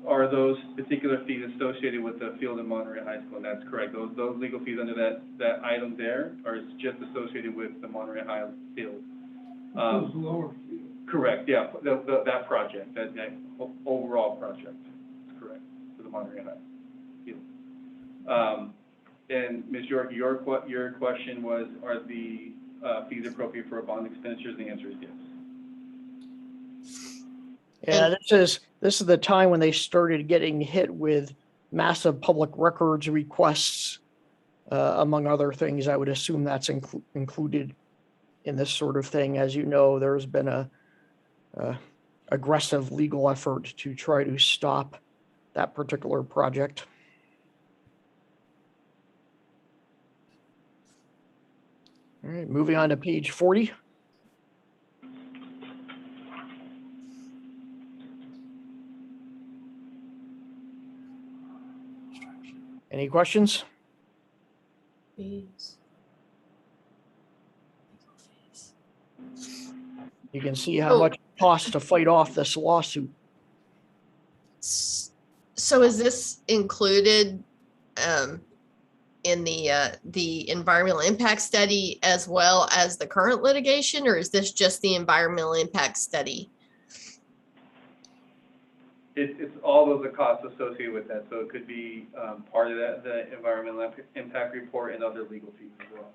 [SPEAKER 2] are those particular fees associated with the field in Monterey High School? And that's correct. Those legal fees under that item there are just associated with the Monterey High field.
[SPEAKER 8] Those lower fees.
[SPEAKER 2] Correct, yeah, that project, that overall project, is correct, for the Monterey High field. And Ms. York, your question was, are the fees appropriate for bond expenditures? The answer is yes.
[SPEAKER 1] Yeah, this is the time when they started getting hit with massive public records requests, among other things. I would assume that's included in this sort of thing. As you know, there's been a aggressive legal effort to try to stop that particular project. All right, moving on to page 40. Any questions?
[SPEAKER 7] Fees.
[SPEAKER 1] You can see how much it costs to fight off this lawsuit.
[SPEAKER 7] So is this included in the environmental impact study as well as the current litigation, or is this just the environmental impact study?
[SPEAKER 2] It's all of the costs associated with that, so it could be, part of that, the environmental impact report and other legal fees as well.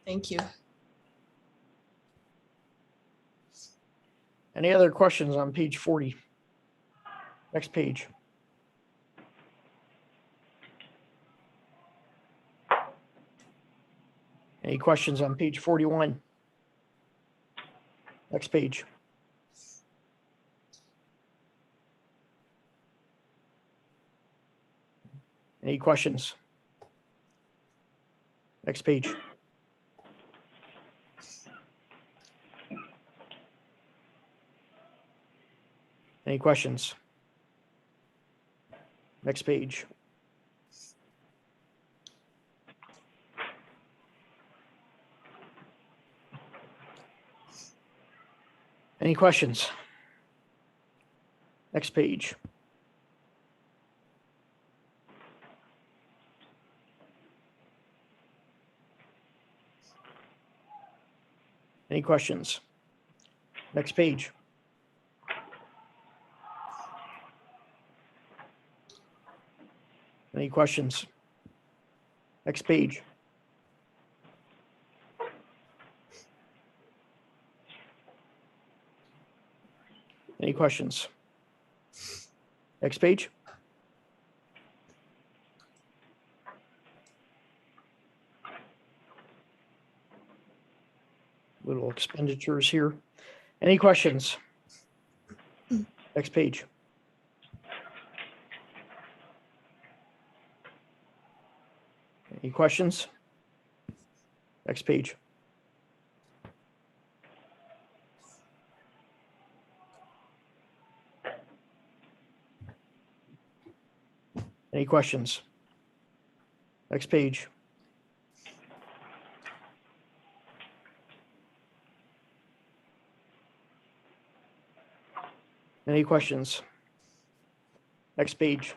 [SPEAKER 7] Thank you.
[SPEAKER 1] Any other questions on page 40? Next page. Any questions on page 41? Next page. Any questions? Next page. Any questions? Next page. Any questions? Next page. Any questions? Next page. Any questions? Next page. Any questions? Next page. Little expenditures here. Any questions? Next page. Any questions? Next page. Any questions? Next page. Any questions? Next page.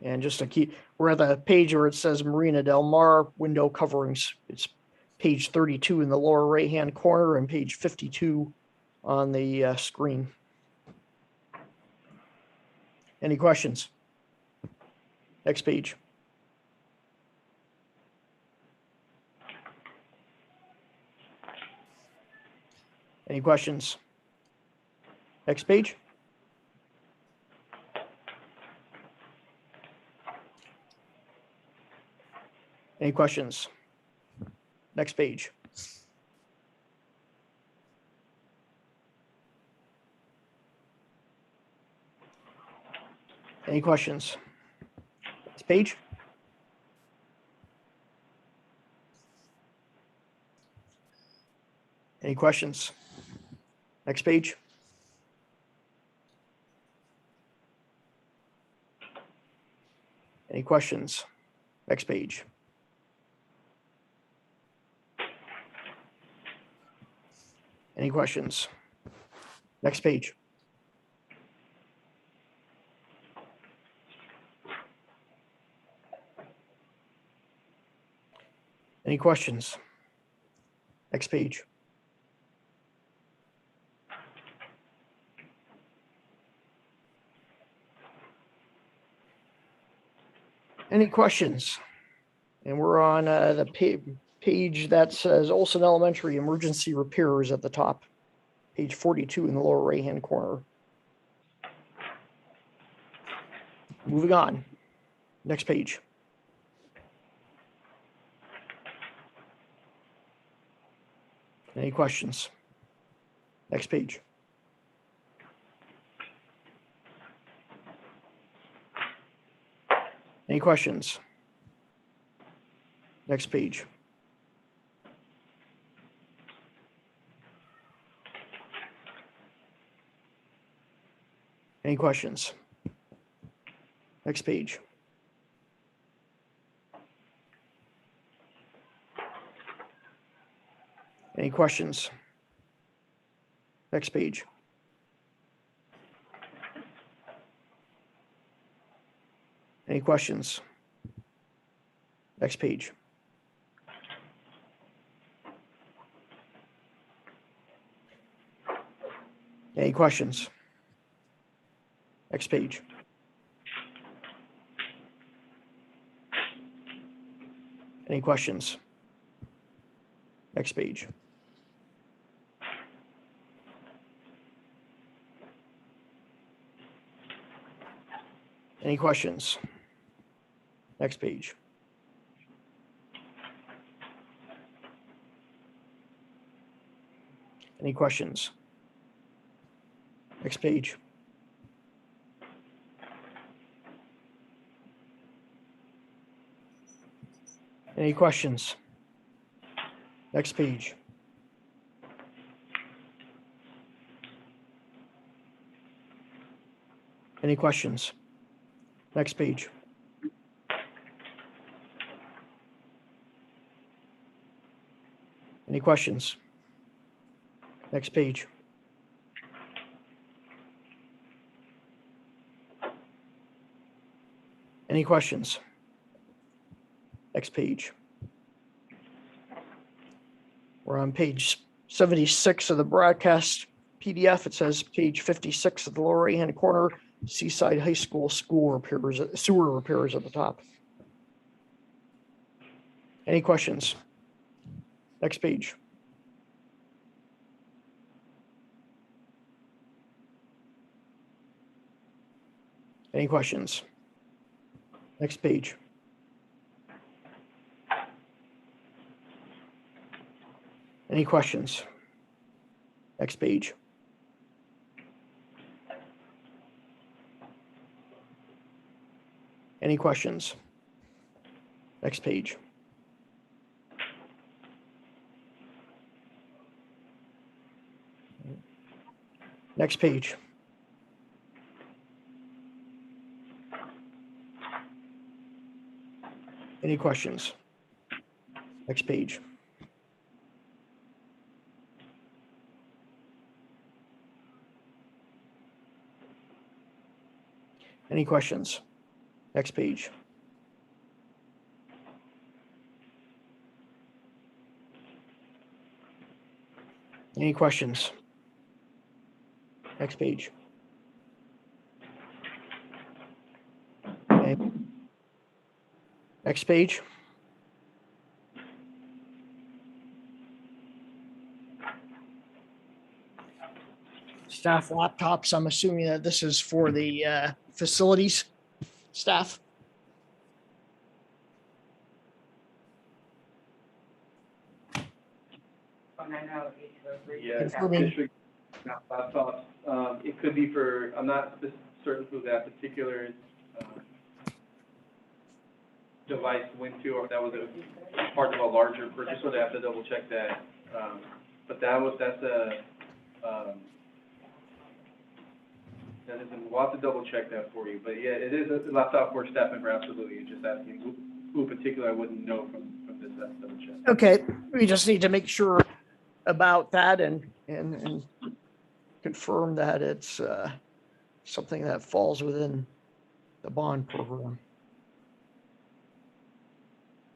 [SPEAKER 1] And just to keep, we're at the page where it says Marina Del Mar window coverings. It's page 32 in the lower right-hand corner and page 52 on the screen. Any questions? Next page. Any questions? Next page. Any questions? Next page. Any questions? Next page. Any questions? Next page. Any questions? Next page. Any questions? Next page. Any questions? Next page. Any questions? And we're on the page that says Olson Elementary Emergency Repairs at the top. Page 42 in the lower right-hand corner. Moving on. Next page. Any questions? Next page. Any questions? Next page. Any questions? Next page. Any questions? Next page. Any questions? Next page. Any questions? Next page. Any questions? Next page. Any questions? Next page. Any questions? Next page. Any questions? Next page. Any questions? Next page. Any questions? Next page. Any questions? Next page. We're on page 76 of the broadcast PDF. It says page 56 at the lower right-hand corner, Seaside High School sewer repairs at the top. Any questions? Next page. Any questions? Next page. Any questions? Next page. Any questions? Next page. Next page. Any questions? Next page. Any questions? Next page. Any questions? Next page. Okay. Next page. Staff laptops, I'm assuming that this is for the facilities staff.
[SPEAKER 2] Yeah,
[SPEAKER 1] Confirming.
[SPEAKER 2] district laptops, it could be for, I'm not certain who that particular, device went to, or if that was a part of a larger purchase, so they have to double check that. But that's a, we'll have to double check that for you, but yeah, it is a laptop for staff member, absolutely. You're just asking who in particular, I wouldn't know from this, that's double check.
[SPEAKER 1] Okay, we just need to make sure about that and confirm that it's something that falls within the bond program.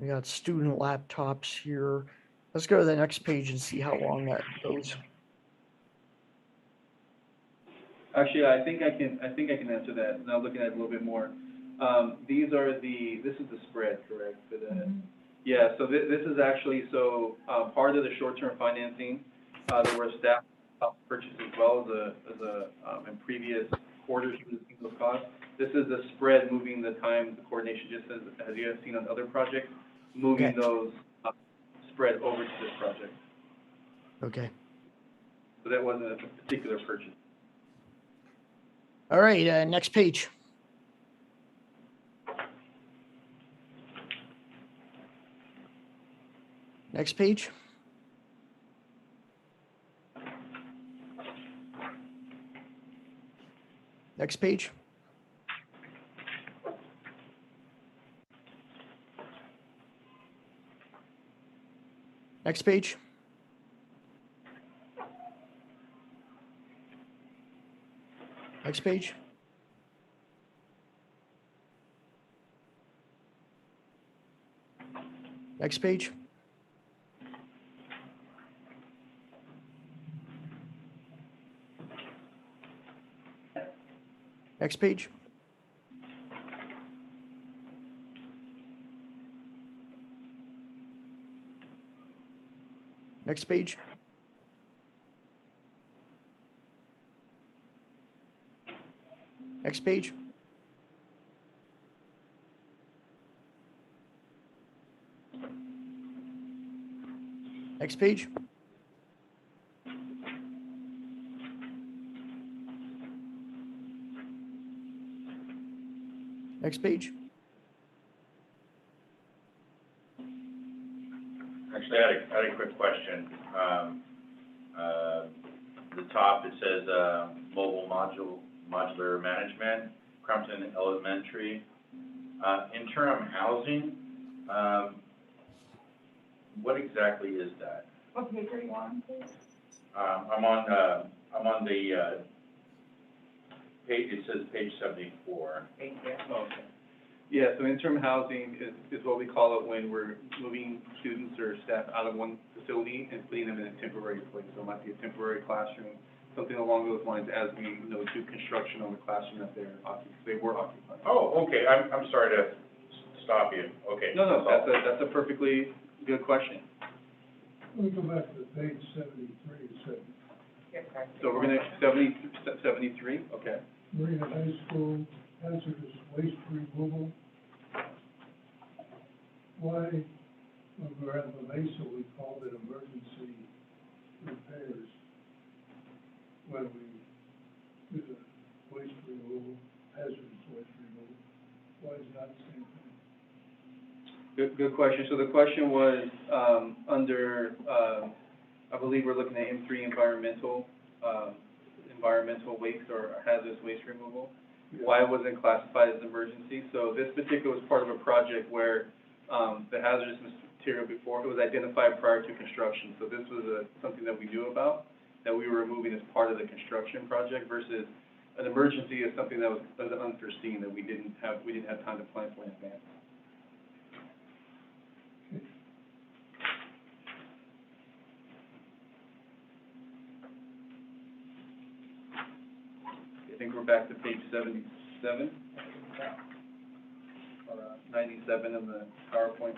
[SPEAKER 1] We got student laptops here. Let's go to the next page and see how long that goes.
[SPEAKER 2] Actually, I think I can answer that, now looking at it a little bit more. This is the spread, correct, for the, yeah, so this is actually, part of the short-term financing, there were staff purchases as well as in previous quarters for those costs. This is the spread, moving the time, the coordination, just as you have seen on other projects, moving
[SPEAKER 1] Okay.
[SPEAKER 2] those spread over to this project.
[SPEAKER 1] Okay.
[SPEAKER 2] So that wasn't a particular purchase.
[SPEAKER 1] All right, next page. Next page. Next page. Next page. Next page. Next page. Next page. Next page. Next page. Next page. Next page.
[SPEAKER 9] Actually, I had a quick question. The top, it says, mobile modular management, Crumpton Elementary. Interim housing, what exactly is that?
[SPEAKER 3] What page are you on, please?
[SPEAKER 9] I'm on the, page, it says page 74.
[SPEAKER 3] Thank you.
[SPEAKER 2] Okay. Yeah, so interim housing is what we call it when we're moving students or staff out of one facility and putting them in a temporary place. So it might be a temporary classroom, something along those lines as we, do construction on the classroom that they were occupying.
[SPEAKER 9] Oh, okay, I'm sorry to stop you, okay.
[SPEAKER 2] No, that's a perfectly good question.
[SPEAKER 8] Let me go back to page 73, it said
[SPEAKER 3] Yes, sir.
[SPEAKER 2] So we're gonna, 73, okay.
[SPEAKER 8] Marina High School hazardous waste removal. Why, when we were at La Mesa, we called it emergency repairs when we do the waste removal, hazardous waste removal? Why is not the same thing?
[SPEAKER 2] Good question. So the question was, under, I believe we're looking at M3 environmental waste or hazardous waste removal. Why it wasn't classified as emergency? So this particular was part of a project where, the hazardous material before, it was identified prior to construction. So this was something that we knew about, that we were removing as part of the construction project versus an emergency is something that was unforeseen, that we didn't have time to plan for in advance. I think we're back to page 77, or 97 in the PowerPoint.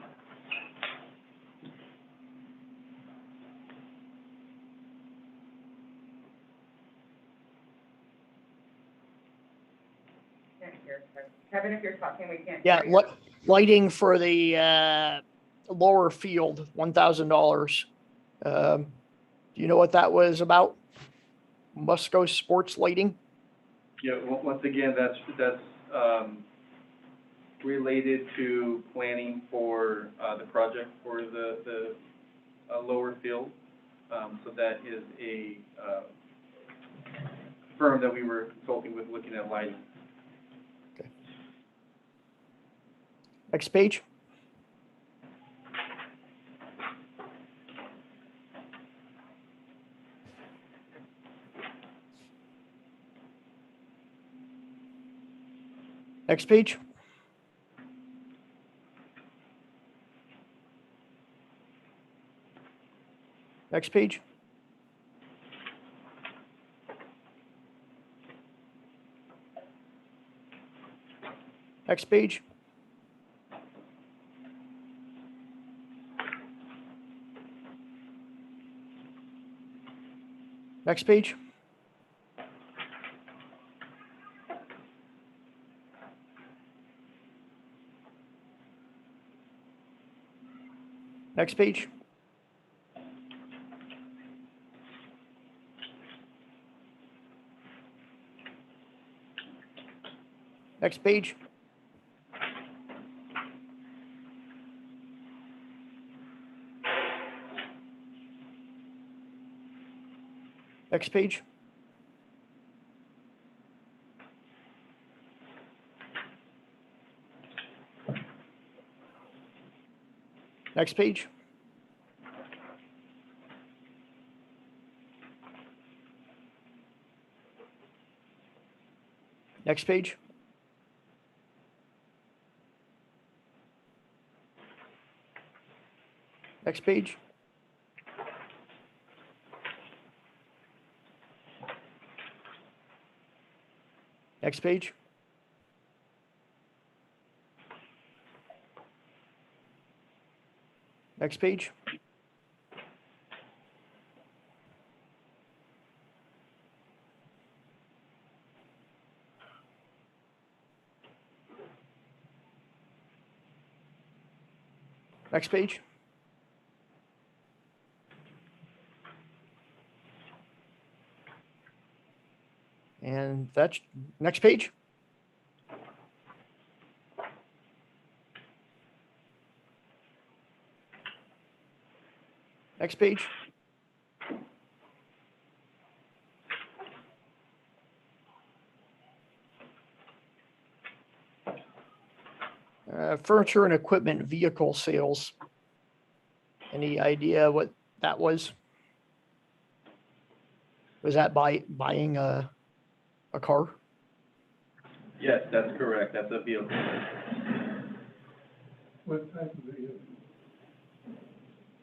[SPEAKER 3] Can't hear, sir. Kevin, if you're talking, we can't
[SPEAKER 1] Yeah,
[SPEAKER 3] hear you.
[SPEAKER 1] lighting for the lower field, $1,000. Do you know what that was about? Musco Sports Lighting?
[SPEAKER 2] Yeah, once again, that's related to planning for the project for the lower field. So that is a firm that we were consulting with looking at lighting.
[SPEAKER 1] Okay. Next page. Next page. Next page. Next page. Next page. Next page. Next page. Next page. Next page. Next page. Next page. Next page. Next page. Next page. And that's next page. Next page. Furniture and equipment vehicle sales. Any idea what that was? Was that buying a car?
[SPEAKER 2] Yes, that's correct. That's a vehicle.
[SPEAKER 8] What type of vehicle?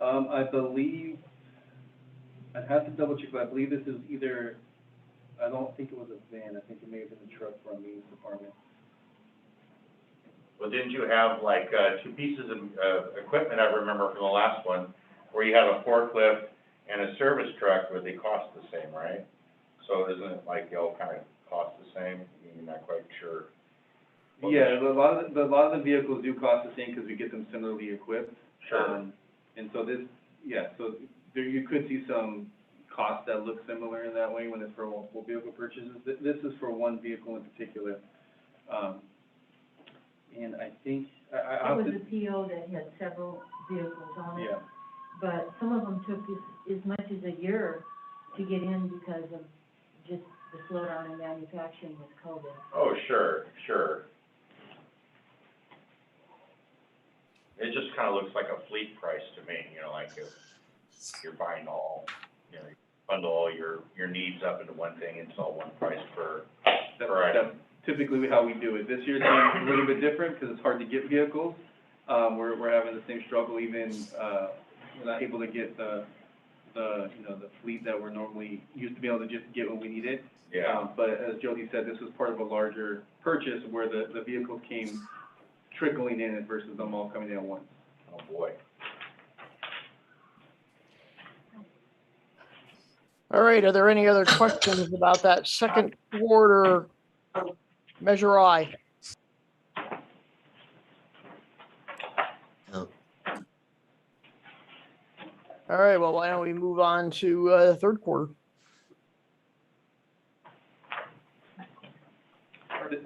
[SPEAKER 2] I believe, I'd have to double check, but I believe this is either, I don't think it was a van. I think it may have been a truck for a maintenance department.
[SPEAKER 9] Well, didn't you have like, two pieces of, equipment, I remember from the last one, where you had a forklift and a service truck, where they cost the same, right? So isn't it like they all kind of cost the same? You're not quite sure.
[SPEAKER 2] Yeah, a lot of the vehicles do cost the same because we get them similarly equipped.
[SPEAKER 9] Sure.
[SPEAKER 2] And so this, yeah, so there, you could see some costs that look similar in that way when it's for multiple vehicle purchases. This is for one vehicle in particular. And I think,
[SPEAKER 3] It was a PO that had several vehicles on it.
[SPEAKER 2] yeah.
[SPEAKER 3] But some of them took as much as a year to get in because of just the slowdown in manufacturing with COVID.
[SPEAKER 9] Oh, sure, sure. It just kind of looks like a fleet price to me, you know, like if you're buying all, you know, bundle all your needs up into one thing, it's all one price per item.
[SPEAKER 2] That's typically how we do it. This year's a little bit different because it's hard to get vehicles. We're having the same struggle, even, we're not able to get the fleet that we're normally used to be able to just get when we need it.
[SPEAKER 9] Yeah.
[SPEAKER 2] But as Jody said, this was part of a larger purchase where the vehicles came trickling in versus them all coming in at once.
[SPEAKER 9] Oh, boy.
[SPEAKER 1] All right, are there any other questions about that second quarter Measure I?
[SPEAKER 11] No.
[SPEAKER 1] All right, well, why don't we move on to the third quarter?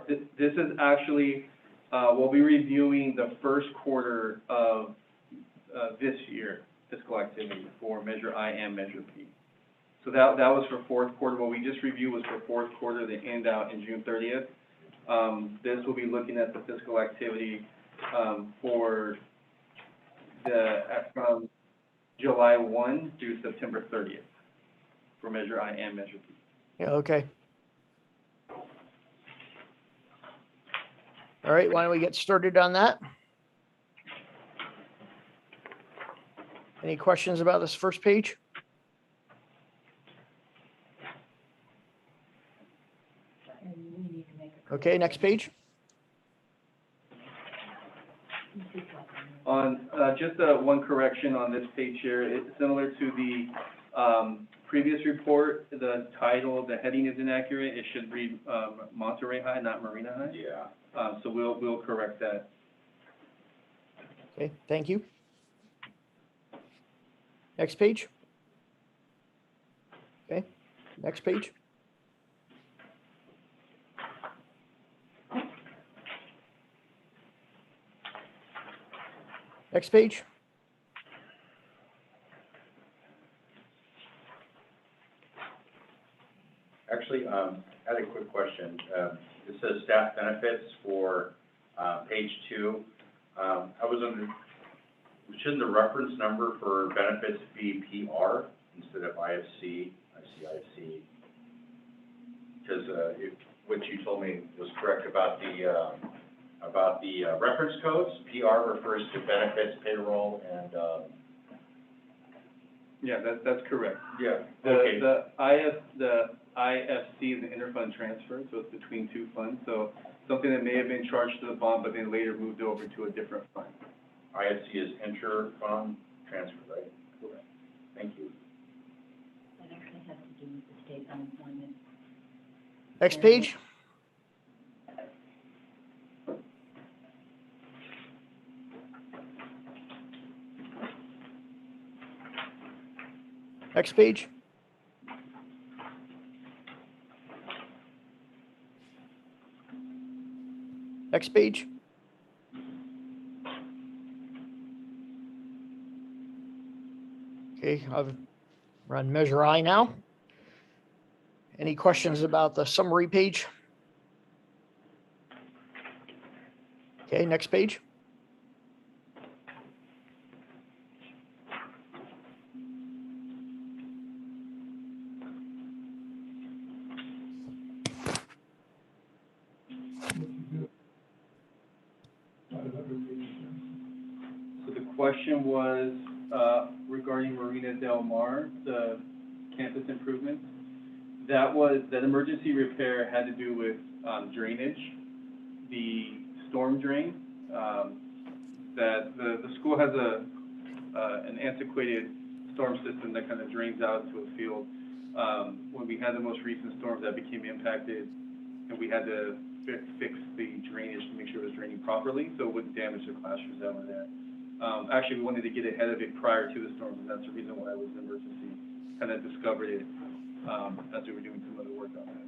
[SPEAKER 2] This is actually, we'll be reviewing the first quarter of this year fiscal activity for Measure I and Measure P. So that was for fourth quarter. What we just reviewed was for fourth quarter, the end out in June 30th. This will be looking at the fiscal activity for from July 1 through September 30th for Measure I and Measure P.
[SPEAKER 1] Yeah, okay. All right, why don't we get started on that? Any questions about this first page?
[SPEAKER 3] And we need to make a.
[SPEAKER 1] Okay, next page.
[SPEAKER 2] On just one correction on this page here, it's similar to the previous report. The title, the heading is inaccurate. It should read Monterey High, not Marina High.
[SPEAKER 9] Yeah.
[SPEAKER 2] So we'll correct that.
[SPEAKER 1] Okay, thank you. Next page. Okay, next page. Next page.
[SPEAKER 9] Actually, I had a quick question. It says staff benefits for page 2. I was under, shouldn't the reference number for benefits be PR instead of IFC, ICIC? Because if what you told me was correct about the reference codes, PR refers to benefits, payroll, and
[SPEAKER 2] Yeah, that's correct.
[SPEAKER 9] yeah. Okay.
[SPEAKER 2] The IFC, the interfund transfer. transfer, so it's between two funds. So something that may have been charged to the bond, but then later moved over to a different fund.
[SPEAKER 9] ISC is inter-fund transfer, right?
[SPEAKER 2] Correct.
[SPEAKER 9] Thank you.
[SPEAKER 3] That actually has to do with the state unemployment.
[SPEAKER 1] Next page. Next page. Next page. Okay, I've run Measure I now. Any questions about the summary page? Okay, next page.
[SPEAKER 2] So the question was, regarding Marina Del Mar, the campus improvements. That emergency repair had to do with, drainage, the storm drain. That the school has an antiquated storm system that kind of drains out to a field. When we had the most recent storms, that became impacted, and we had to fix the drainage to make sure it was draining properly, so it wouldn't damage the classrooms that were there. Actually, we wanted to get ahead of it prior to the storms, and that's the reason why it was an emergency. Kind of discovered it as we were doing some other work on that.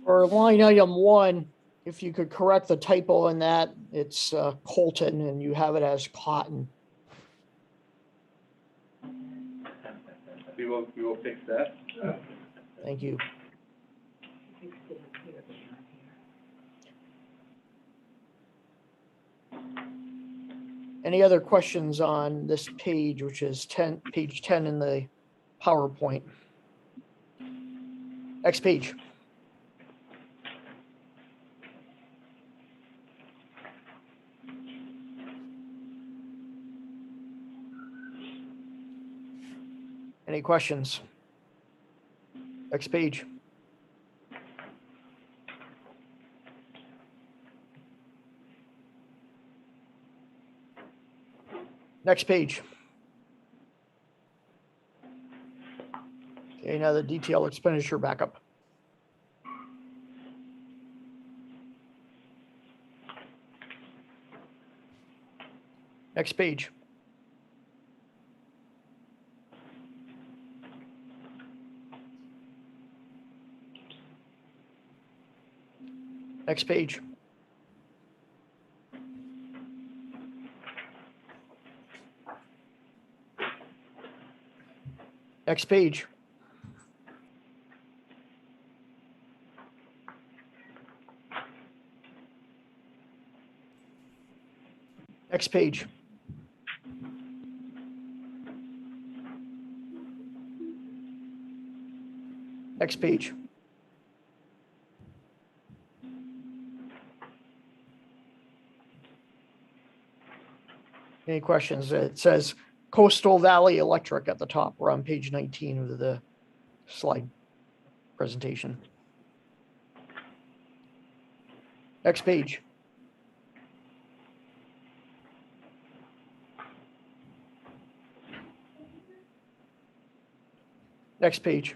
[SPEAKER 1] For line item 1, if you could correct the typo in that, it's Colton and you have it as Cotton.
[SPEAKER 2] We will fix that.
[SPEAKER 1] Thank you.
[SPEAKER 3] Fixed it up here, but not here.
[SPEAKER 1] Any other questions on this page, which is page 10 in the PowerPoint? Next page. Any questions? Next page. Next page. Okay, now the detailed expenditure backup. Next page. Next page. Next page. Next page. Next page. Any questions? It says Coastal Valley Electric at the top. We're on page 19 of the slide presentation. Next page. Next page.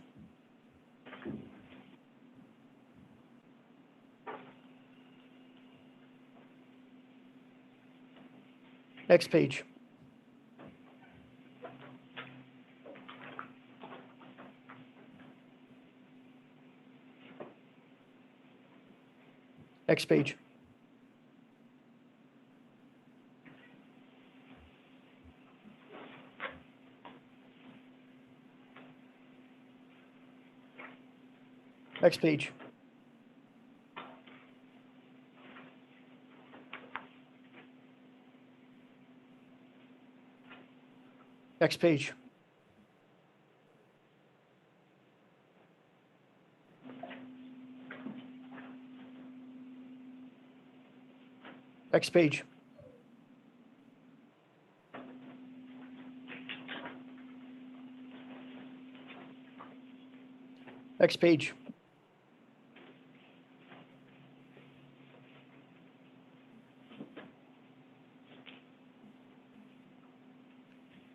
[SPEAKER 1] Next page. Next page. Next page. Next page. Next page. Next page.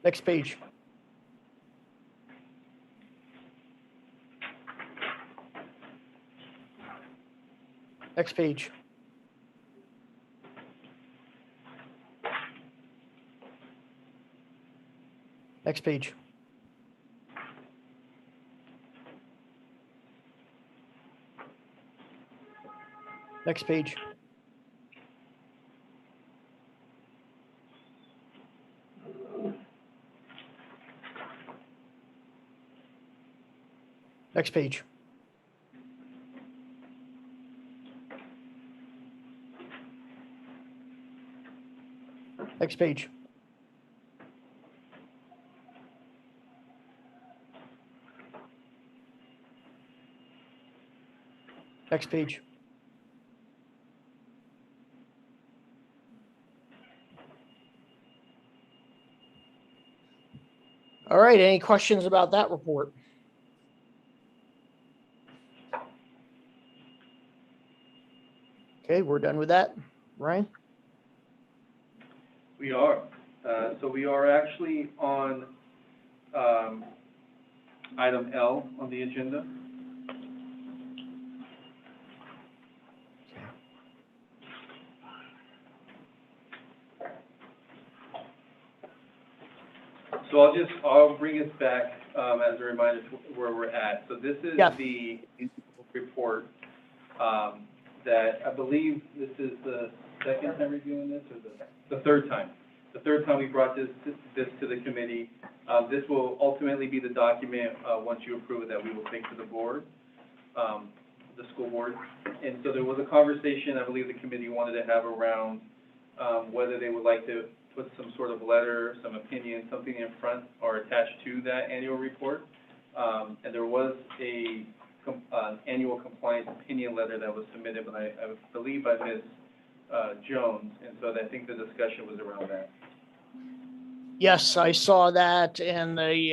[SPEAKER 1] Next page. Next page. Next page. Next page. Next page. Next page. Next page. All right, any questions about that report? Okay, we're done with that. Ryan?
[SPEAKER 2] We are. So we are actually on item L on the agenda. So I'll bring us back as a reminder to where we're at. So this is the report that I believe this is the second time reviewing this, or the third time. The third time we brought this to the committee. This will ultimately be the document, once you approve it, that we will take to the board, the school board. And so there was a conversation I believe the committee wanted to have around whether they would like to put some sort of letter, some opinion, something in front or attached to that annual report. And there was an annual compliance opinion letter that was submitted, but I believe by Ms. Jones, and so I think the discussion was around that.
[SPEAKER 1] Yes, I saw that, and they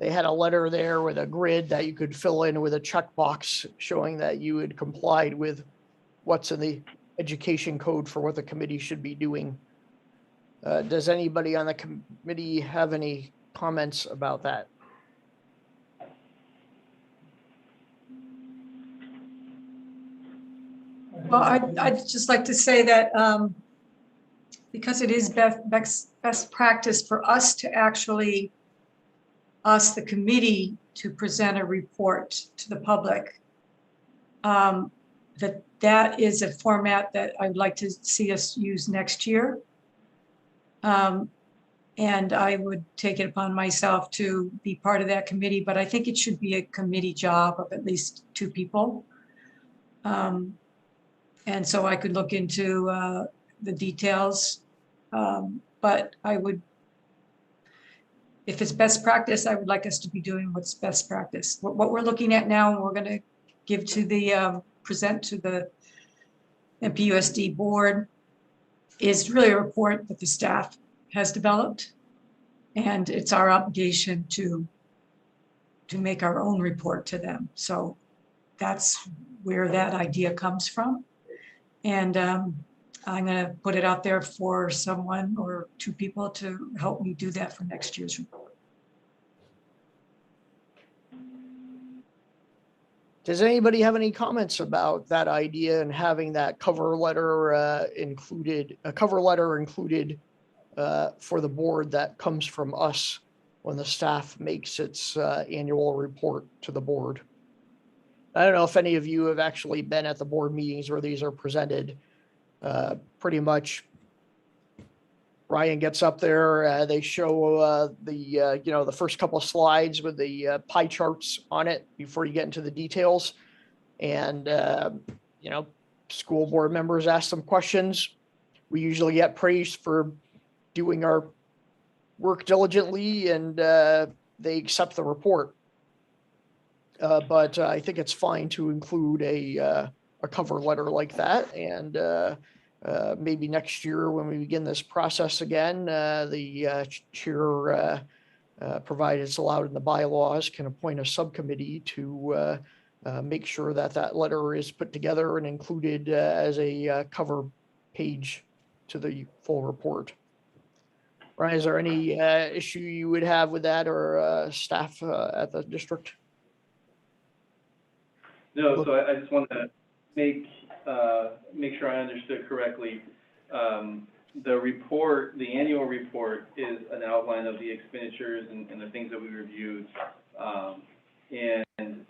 [SPEAKER 1] had a letter there with a grid that you could fill in with a checkbox showing that you had complied with what's in the education code for what the committee should be doing. Does anybody on the committee have any comments about that?
[SPEAKER 6] Well, I'd just like to say that because it is best practice for us to actually ask the committee to present a report to the public, that is a format that I would like to see us use next year. And I would take it upon myself to be part of that committee, but I think it should be a committee job of at least 2 people. And so I could look into the details, but I would, if it's best practice, I would like us to be doing what's best practice. What we're looking at now, and we're going to give to the, present to the MPUSD board, is really a report that the staff has developed. And it's our obligation to make our own report to them. So that's where that idea comes from. And I'm going to put it out there for someone or 2 people to help me do that for next year's report.
[SPEAKER 1] Does anybody have any comments about that idea and having that cover letter included for the board that comes from us when the staff makes its annual report to the board? I don't know if any of you have actually been at the board meetings where these are presented. Pretty much Ryan gets up there, they show the first couple of slides with the pie charts on it before you get into the details. And, school board members ask some questions. We usually get praised for doing our work diligently, and they accept the report. But I think it's fine to include a cover letter like that. And maybe next year when we begin this process again, the chair provided it's allowed in the bylaws, can appoint a subcommittee to make sure that that letter is put together and included as a cover page to the full report. Brian, is there any issue you would have with that, or staff at the district?
[SPEAKER 2] No, so I just want to make sure I understood correctly. The report, the annual report, is an outline of the expenditures and the things that we reviewed. And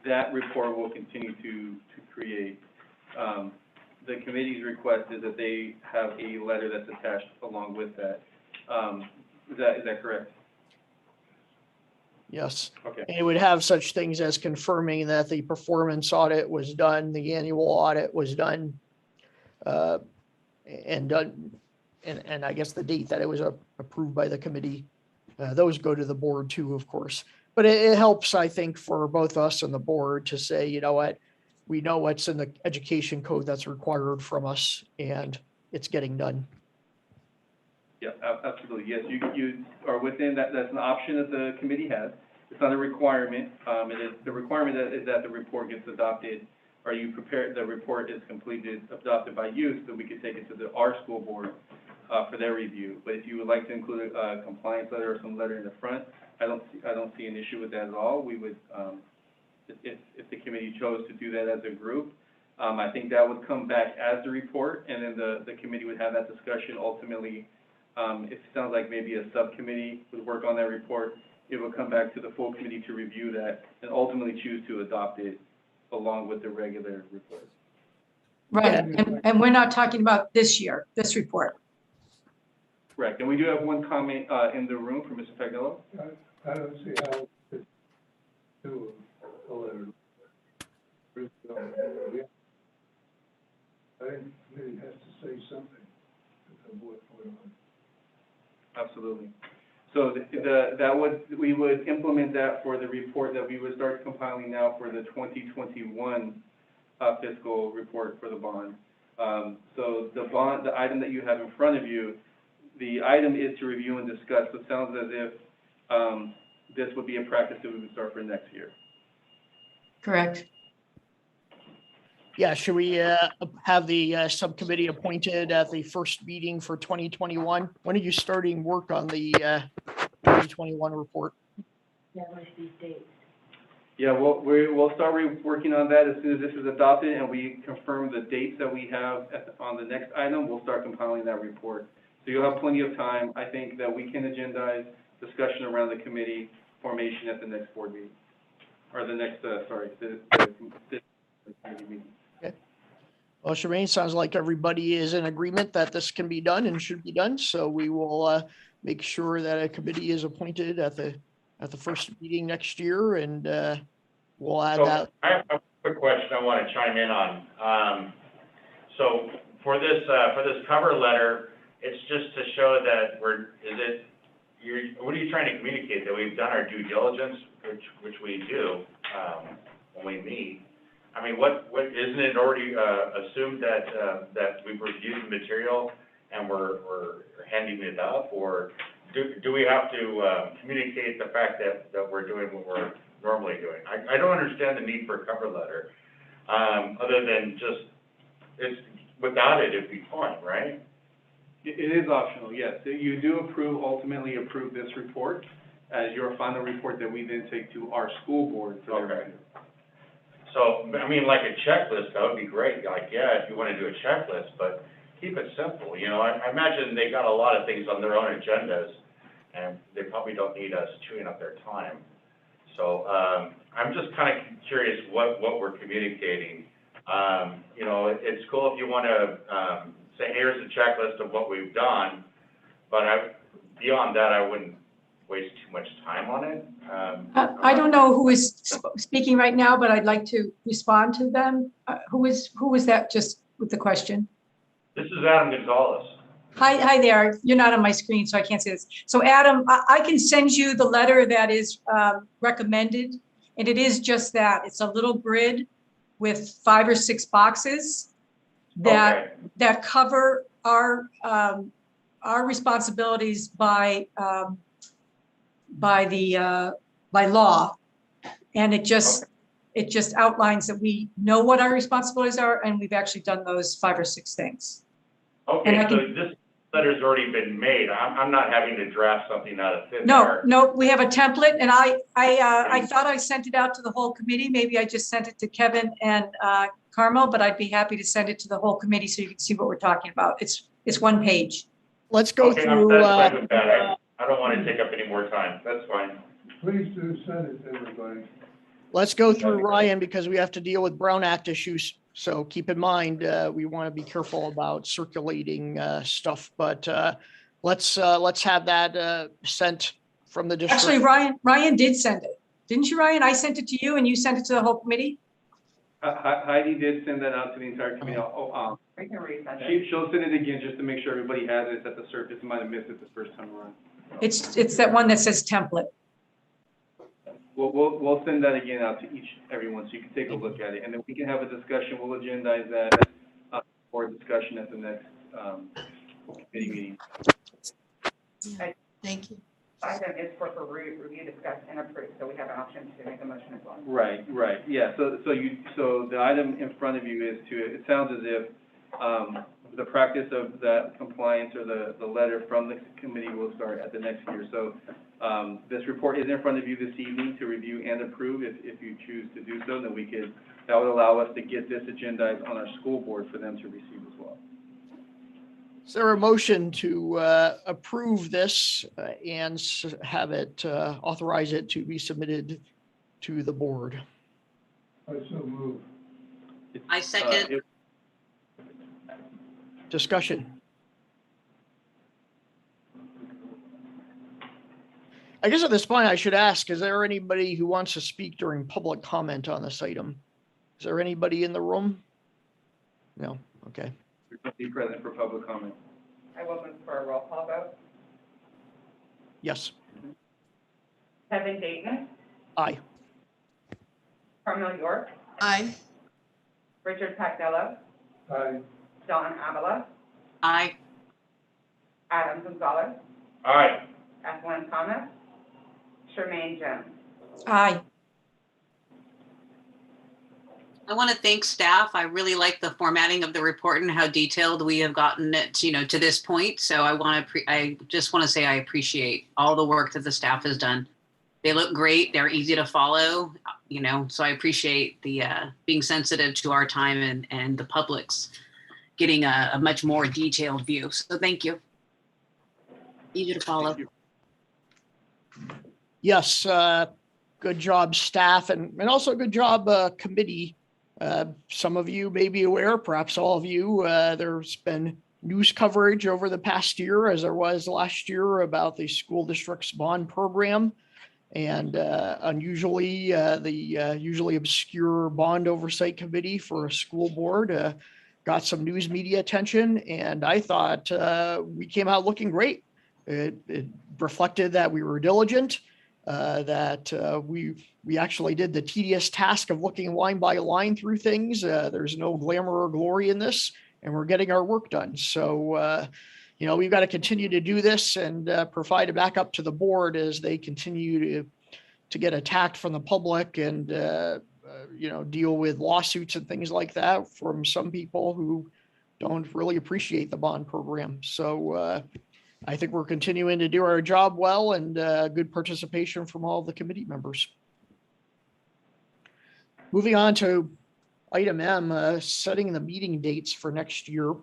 [SPEAKER 2] that report will continue to create. The committee's request is that they have a letter that's attached along with that. Is that correct?
[SPEAKER 1] Yes.
[SPEAKER 2] Okay.
[SPEAKER 1] And it would have such things as confirming that the performance audit was done, the annual audit was done, and I guess the date that it was approved by the committee. Those go to the board too, of course. But it helps, I think, for both us and the board to say, you know what, we know what's in the education code that's required from us, and it's getting done.
[SPEAKER 2] Yeah, absolutely. Yes, you are within that. That's an option that the committee has. It's not a requirement. It is the requirement is that the report gets adopted, or you prepare the report is completed, adopted by you, so we can take it to our school board for their review. But if you would like to include a compliance letter or some letter in the front, I don't see an issue with that at all. We would, if the committee chose to do that as a group, I think that would come back as the report, and then the committee would have that discussion ultimately. It sounds like maybe a subcommittee would work on that report. It will come back to the full committee to review that and ultimately choose to adopt it along with the regular report.
[SPEAKER 6] Right, and we're not talking about this year, this report.
[SPEAKER 2] Correct. And we do have one comment in the room from Mr. Pagnello.
[SPEAKER 8] I don't see how to do a letter. I think the committee has to say something to avoid put on.
[SPEAKER 2] Absolutely. So we would implement that for the report that we would start compiling now for the 2021 fiscal report for the bond. So the item that you have in front of you, the item is to review and discuss. So it sounds as if this would be a practice that we would start for next year.
[SPEAKER 6] Correct.
[SPEAKER 1] Yeah, should we have the subcommittee appointed at the first meeting for 2021? When are you starting work on the 2021 report?
[SPEAKER 3] Yeah, like these dates.
[SPEAKER 2] Yeah, we'll start working on that as soon as this is adopted and we confirm the dates that we have on the next item. We'll start compiling that report. So you'll have plenty of time. I think that we can agendize discussion around the committee formation at the next board meeting, or the next, the committee meeting.
[SPEAKER 1] Okay. Well, Shireen, sounds like everybody is in agreement that this can be done and should be done. So we will make sure that a committee is appointed at the first meeting next year, and we'll add that.
[SPEAKER 9] I have a quick question I want to chime in on. So for this cover letter, it's just to show that what are you trying to communicate? That we've done our due diligence, which we do when we meet. I mean, what isn't it already assumed that we've reviewed the material and we're handing it up, or do we have to communicate the fact that we're doing what we're normally doing? I don't understand the need for a cover letter, other than just without it, it'd be fine, right?
[SPEAKER 2] It is optional, yes. You do ultimately approve this report as your final report that we then take to our school board for their review.
[SPEAKER 9] So, I mean, like a checklist, that would be great. Like, yeah, if you want to do a checklist, but keep it simple. You know, I imagine they got a lot of things on their own agendas, and they probably don't need us chewing up their time. So, I'm just kind of curious what we're communicating. You know, it's cool if you want to say, here's a checklist of what we've done, but beyond that, I wouldn't waste too much time on it.
[SPEAKER 6] I don't know who is speaking right now, but I'd like to respond to them. Who is that, just with the question?
[SPEAKER 9] This is Adam Gonzalez.
[SPEAKER 6] Hi there. You're not on my screen, so I can't see this. So Adam, I can send you the letter that is recommended, and it is just that. It's a little grid with 5 or 6 boxes that cover our responsibilities by by the, by law. And it just outlines that we know what our responsibilities are, and we've actually done those 5 or 6 things. And I
[SPEAKER 9] Okay, so
[SPEAKER 6] can-
[SPEAKER 9] this letter's already been made. I'm not having to draft something out of thin
[SPEAKER 6] No,
[SPEAKER 9] air.
[SPEAKER 6] no, we have a template, and I thought I sent it out to the whole committee. Maybe I just sent it to Kevin and Carmel, but I'd be happy to send it to the whole committee so you can see what we're talking about. It's 1 page.
[SPEAKER 1] Let's go
[SPEAKER 9] Okay,
[SPEAKER 1] through,
[SPEAKER 9] that's fine with that. I don't want to take up any more time. That's fine.
[SPEAKER 8] Please do send it to everybody.
[SPEAKER 1] let's go through Ryan, because we have to deal with Brown Act issues. So keep in mind, we want to be careful about circulating stuff, but let's have that sent from the district.
[SPEAKER 6] Actually, Ryan did send it. Didn't you, Ryan? I sent it to you and you sent it to the whole committee?
[SPEAKER 2] Heidi did send that out to the entire committee.
[SPEAKER 3] We can resend it.
[SPEAKER 2] She'll send it again just to make sure everybody has it. It's at the surface. Might have missed it the first time around.
[SPEAKER 6] It's that one that says template.
[SPEAKER 2] We'll send that again out to everyone, so you can take a look at it, and then we can have a discussion. We'll agendize that for discussion at the next committee meeting.
[SPEAKER 7] Thank you.
[SPEAKER 3] Item is for review, discuss, and approve, so we have an option to make a motion as well.
[SPEAKER 2] Right, yeah, so the item in front of you is it sounds as if the practice of that compliance or the letter from the committee will start at the next year. So this report is in front of you this evening to review and approve. If you choose to do so, then that would allow us to get this agendized on our school board for them to receive as well.
[SPEAKER 1] Is there a motion to approve this and have it, authorize it to be submitted to the board?
[SPEAKER 8] I so move.
[SPEAKER 5] I second.
[SPEAKER 1] Discussion. I guess at this point I should ask, is there anybody who wants to speak during public comment on this item? Is there anybody in the room? No, okay.
[SPEAKER 2] Be present for public comment.
[SPEAKER 3] I will move for a roll call vote.
[SPEAKER 1] Yes,
[SPEAKER 3] Kevin Dayton,
[SPEAKER 1] aye.
[SPEAKER 3] Carmel York,
[SPEAKER 7] Aye.
[SPEAKER 3] Richard Pagnello,
[SPEAKER 8] Aye.
[SPEAKER 3] Don Avila,
[SPEAKER 5] Aye.
[SPEAKER 3] Adam Gonzalez,
[SPEAKER 9] Aye.
[SPEAKER 3] Ethelyn Thomas, Charmaine Jones.
[SPEAKER 6] Aye.
[SPEAKER 5] I want to thank staff. I really like the formatting of the report and how detailed we have gotten it, to this point. So I just want to say I appreciate all the work that the staff has done. They look great. They're easy to follow, so I appreciate the being sensitive to our time and the public's getting a much more detailed view. So thank you. Easy to follow.
[SPEAKER 1] Yes, good job, staff, and also good job, committee. Some of you may be aware, perhaps all of you, there's been news coverage over the past year, as there was last year, about the school district's bond program. And unusually, the usually obscure bond oversight committee for a school board got some news media attention. And I thought we came out looking great. It reflected that we were diligent, that we actually did the tedious task of looking line by line through things. There's no glamour or glory in this, and we're getting our work done. So, we've got to continue to do this and provide a backup to the board as they continue to get attacked from the public and, deal with lawsuits and things like that from some people who don't really appreciate the bond program. So I think we're continuing to do our job well, and good participation from all the committee members. Moving on to item M, setting the meeting dates for next year.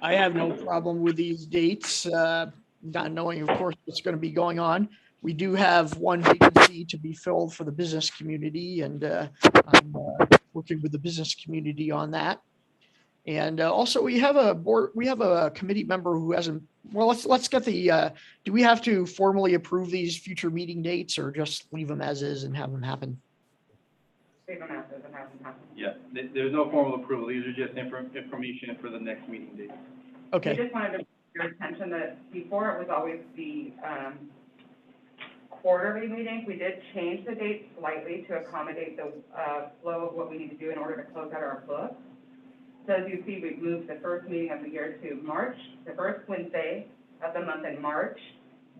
[SPEAKER 1] I have no problem with these dates, not knowing, of course, what's going to be going on. We do have one vacancy to be filled for the business community, and I'm working with the business community on that. And also, we have a committee member who hasn't. Well, let's get the. Do we have to formally approve these future meeting dates, or just leave them as is and have them happen?
[SPEAKER 3] Leave them as is and have them happen.
[SPEAKER 2] Yeah, there's no formal approval. These are just information for the next meeting date.
[SPEAKER 1] Okay.
[SPEAKER 3] We just wanted to bring your attention that before it was always the quarterly meetings. We did change the date slightly to accommodate the flow of what we need to do in order to close out our books. So as you see, we've moved the first meeting of the year to March, the first Wednesday of the month in March,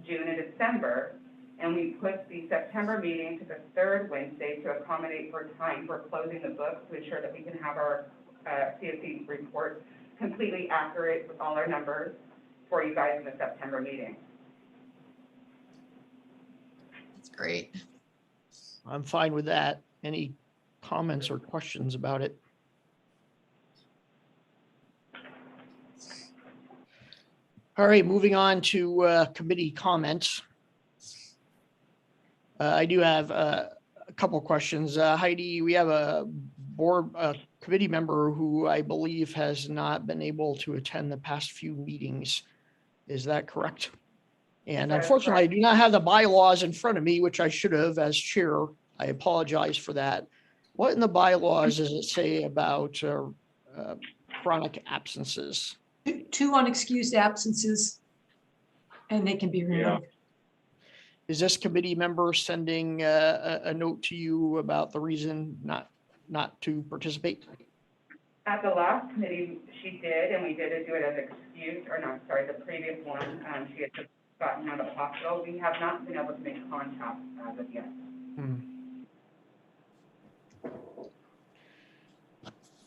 [SPEAKER 3] June, and December. And we put the September meeting to the third Wednesday to accommodate for time for closing the books to ensure that we can have our CSC report completely accurate with all our numbers for you guys in the September meeting.
[SPEAKER 7] That's great.
[SPEAKER 1] I'm fine with that. Any comments or questions about it? All right, moving on to committee comments. I do have a couple questions. Heidi, we have a committee member who I believe has not been able to attend the past few meetings. Is that correct? And
[SPEAKER 3] That is
[SPEAKER 1] unfortunately, I
[SPEAKER 3] correct.
[SPEAKER 1] do not have the bylaws in front of me, which I should have as chair. I apologize for that. What in the bylaws does it say about chronic absences?
[SPEAKER 6] 2 unexcused absences, and they can be removed.
[SPEAKER 1] Is this committee member sending a note to you about the reason not to participate?
[SPEAKER 3] At the last committee, she did, and we did do it as excuse, or no, sorry, the previous one, she had just gotten out of the hospital. We have not been able to make contact as of yet.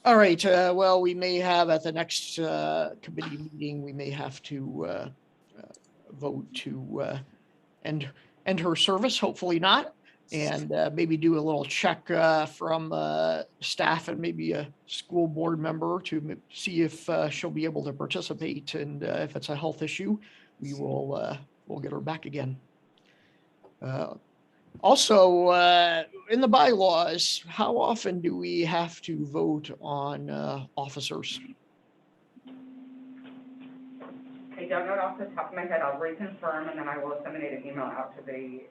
[SPEAKER 1] All right, well, we may have at the next committee meeting, we may have to vote to end her service, hopefully not, and maybe do a little check from staff and maybe a school board member to see if she'll be able to participate, and if it's a health issue, we will we'll get her back again. Also, in the bylaws, how often do we have to vote on officers?
[SPEAKER 3] I don't know it off the top of my head. I'll reconfirm, and then I will disseminate an email out to the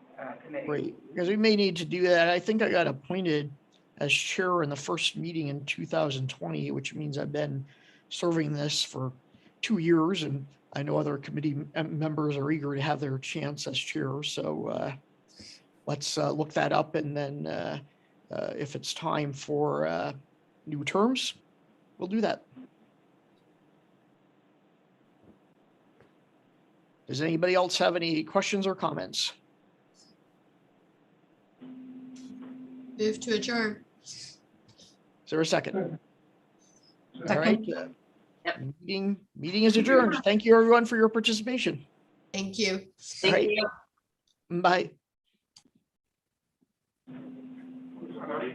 [SPEAKER 3] committee.
[SPEAKER 1] Great, because we may need to do that. I think I got appointed as chair in the first meeting in 2020, which means I've been serving this for 2 years, and I know other committee members are eager to have their chance as chair. So let's look that up, and then if it's time for new terms, we'll do that. Does anybody else have any questions or comments?
[SPEAKER 7] Move to adjourn.
[SPEAKER 1] Is there a second? All
[SPEAKER 6] Second.
[SPEAKER 1] right.
[SPEAKER 5] Yep.
[SPEAKER 1] Meeting is adjourned. Thank you, everyone, for your participation.
[SPEAKER 7] Thank you.
[SPEAKER 1] All
[SPEAKER 5] Thank
[SPEAKER 1] right.
[SPEAKER 5] you.
[SPEAKER 1] Bye.
[SPEAKER 9] Somebody?